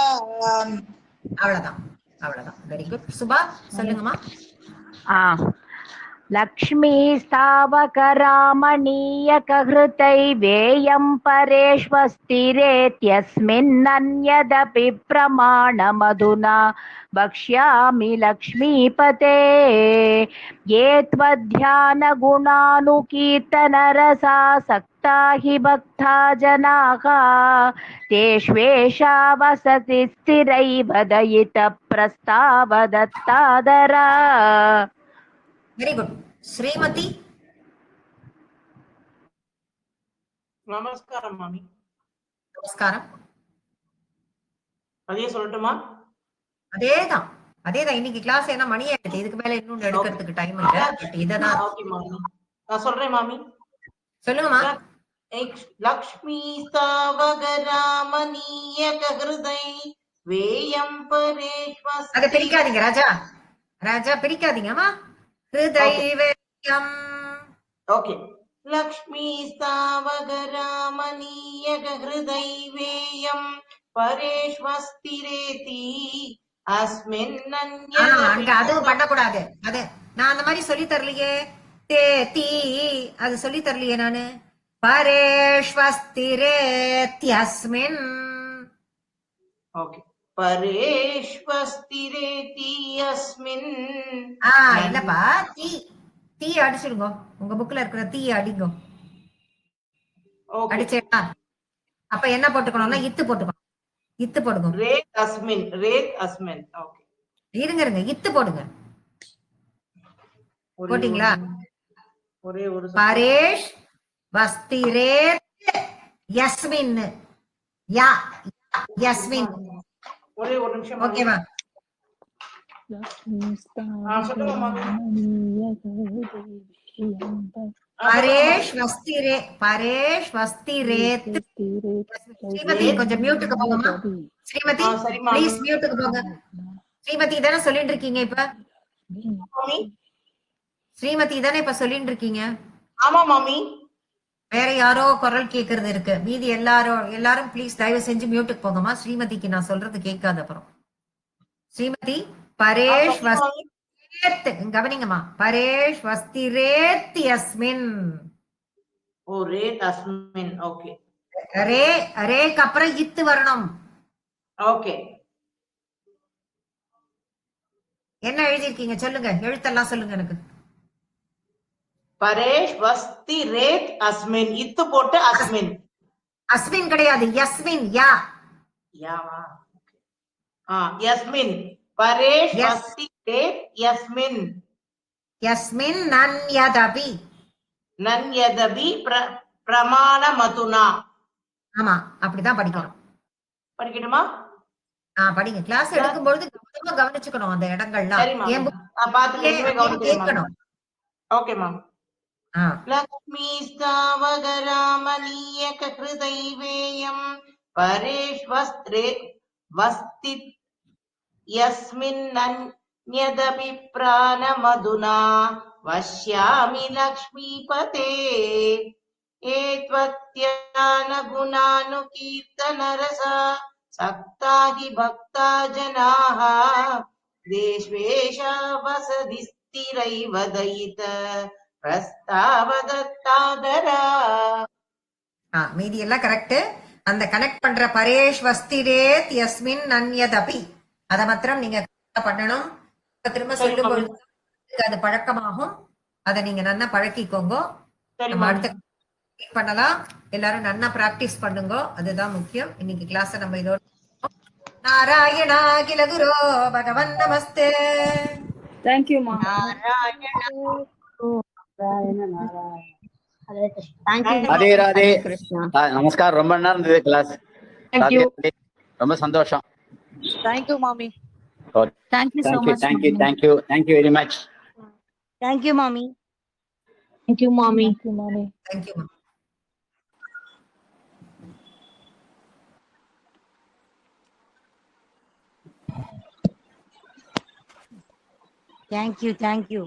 அவ்வளவுதான் அவ்வளவுதான். Very good. சுபா சொல்லுங்கம்மா. लक्ष्मीस्तावकरामणीयकहृतैवेयं परेष्वस्तिरेत्यस्मिन्नन्यदपि प्रमाणमधुना वक्ष्यामि लक्ष्मीपते ये त्वध्यानगुणानुकीर्तनरसासक्ता हि भक्ता जनाः तेष्वेषा वसति स्थिरैव दयितप्रस्तावदत्तादरा. Very good. ஸ்ரீமதி. நமஸ்காரம் மாமி. நமஸ்காரம். அதே சொல்லட்டுமா? அதேதான் அதேதான். இன்னைக்கு கிளாஸ் என்ன மணி ஆயிடுது, இதுக்கு மேல இன்னொன்னு எடுக்கிறதுக்கு டைம் இல்ல. பட் இததான். ஓகே மாமி, நான் சொல்றேன் மாமி. சொல்லுங்கம்மா. லக்ஷ்மி ஸ்தாவகராமணீயக ஹிருதை வேயம் பரேஷ்வஸ். அதை பிரிக்காதீங்க ராஜா, ராஜா பிரிக்காதீங்கம்மா. ஹிருதைவேயம். ஓகே. லக்ஷ்மி ஸ்தாவகராமணீயக ஹிருதை வேயம் பரேஷ்வஸ்திரேதி அஸ்மின் அங்க அதுவும் பண்ணக்கூடாது. அது நான் அந்த மாதிரி சொல்லி தரலையே. தேதி அது சொல்லி தரலையே நானு. பரேஷ்வஸ்திரேத்யஸ்மின். ஓகே. பரேஷ்வஸ்திரேதி அஸ்மின். இல்லப்பா, தீ தீ அடிச்சிடுங்க. உங்க புக்ல இருக்கிற தீ அடிங்க. அடிச்சேடா. அப்ப என்ன போட்டுக்கணும்னா இத்து போட்டுக்கணும். இத்து போடுங்க. ரேத் அஸ்மின். ரேத் அஸ்மின். ஓகே, இருங்க இருங்க, இத்து போடுங்க. போட்டீங்களா? ஒரே ஒரு பரேஷ் வஸ்திரேத் யஸ்மின். யா யஸ்மின். ஒரே ஒரு நிமிஷம். ஓகேவா? சொல்லுங்க மாமி. பரேஷ் வஸ்திரே பரேஷ் வஸ்திரேத். ஸ்ரீமதி கொஞ்சம் மியூட்டுக்கு போங்கம்மா. ஸ்ரீமதி ப்ளீஸ் மியூட்டுக்கு போங்க. ஸ்ரீமதி தானே சொல்லிட்டு இருக்கீங்க இப்ப? ஸ்ரீமதி தானே இப்ப சொல்லிட்டு இருக்கீங்க? ஆமா மாமி. வேற யாரோ குரல் கேக்குறது இருக்கு. மீதி எல்லாரும் ப்ளீஸ் தயவு செஞ்சு மியூட்டுக்கு போங்கம்மா. ஸ்ரீமதிக்கு நான் சொல்றது கேட்காத அப்புறம். ஸ்ரீமதி பரேஷ் வஸ்திரேத், கவனிங்கம்மா. பரேஷ் வஸ்திரேத் யஸ்மின். ஓ, ரேத் அஸ்மின். ஓகே. ரே ரேக்கு அப்புறம் இத்து வரணும். ஓகே. என்ன எழுதிருக்கீங்க சொல்லுங்க, எழுத்தெல்லாம் சொல்லுங்க எனக்கு. பரேஷ் வஸ்தி ரேத் அஸ்மின். இத்து போட்டு அஸ்மின். அஸ்மின் கிடையாது, யஸ்மின். யா யாவா? யஸ்மின். பரேஷ் வஸ்தி ரேத் யஸ்மின். யஸ்மின் நன்யதபி. நன்யதபி பிரமாண மதுனா. ஆமா, அப்படிதான் படிக்கணும். படிக்கணுமா? படிங்க. கிளாஸ் எடுக்கும்பொழுது கவனமா கவனிச்சுக்கணும் அந்த இடங்கள்லாம். கேட்கணும். Okay ma'am. லக்ஷ்மி ஸ்தாவகராமணீயக ஹிருதைவேயம் பரேஷ்வஸ்திரே வஸ்தி யஸ்மின்னன்யதபி பிராணமதுனா வஷ்யாமி லக்ஷ்மீபதே ஏத்வத்யானகுணானுகீர்த்தனரசா சக்தா ஹி பக்தா ஜனாஹ தேஷ்வேஷா வசதி ஸ்திரைவ தயித பிரஸ்தாவதத்தாதரா. மீதி எல்லாம் கரெக்ட். அந்த கனெக்ட் பண்ற பரேஷ் வஸ்திரேத் யஸ்மின் நன்யதபி அத மாத்திரம் நீங்க பண்ணணும். திரும்ப சொல்லும்போது அது பழக்கமாகும். அதை நீங்க நல்லா பழக்கிக்கோங்க. நம்ம அடுத்த பண்ணலாம். எல்லாரும் நல்லா பிராக்டிஸ் பண்ணுங்க, அதுதான் முக்கியம். இன்னைக்கு கிளாஸ் நம்ம இதோட. நாராயணா கில குரு பகவன் நமஸ்தே. தேங்க்யூ மா. ராதே ராதே. நமஸ்காரம். ரொம்ப நேரம் இருந்தது கிளாஸ். ரொம்ப சந்தோஷம். தேங்க்யூ மாமி. Thank you so much. Thank you very much. Thank you mommy. Thank you mommy. Thank you. Thank you.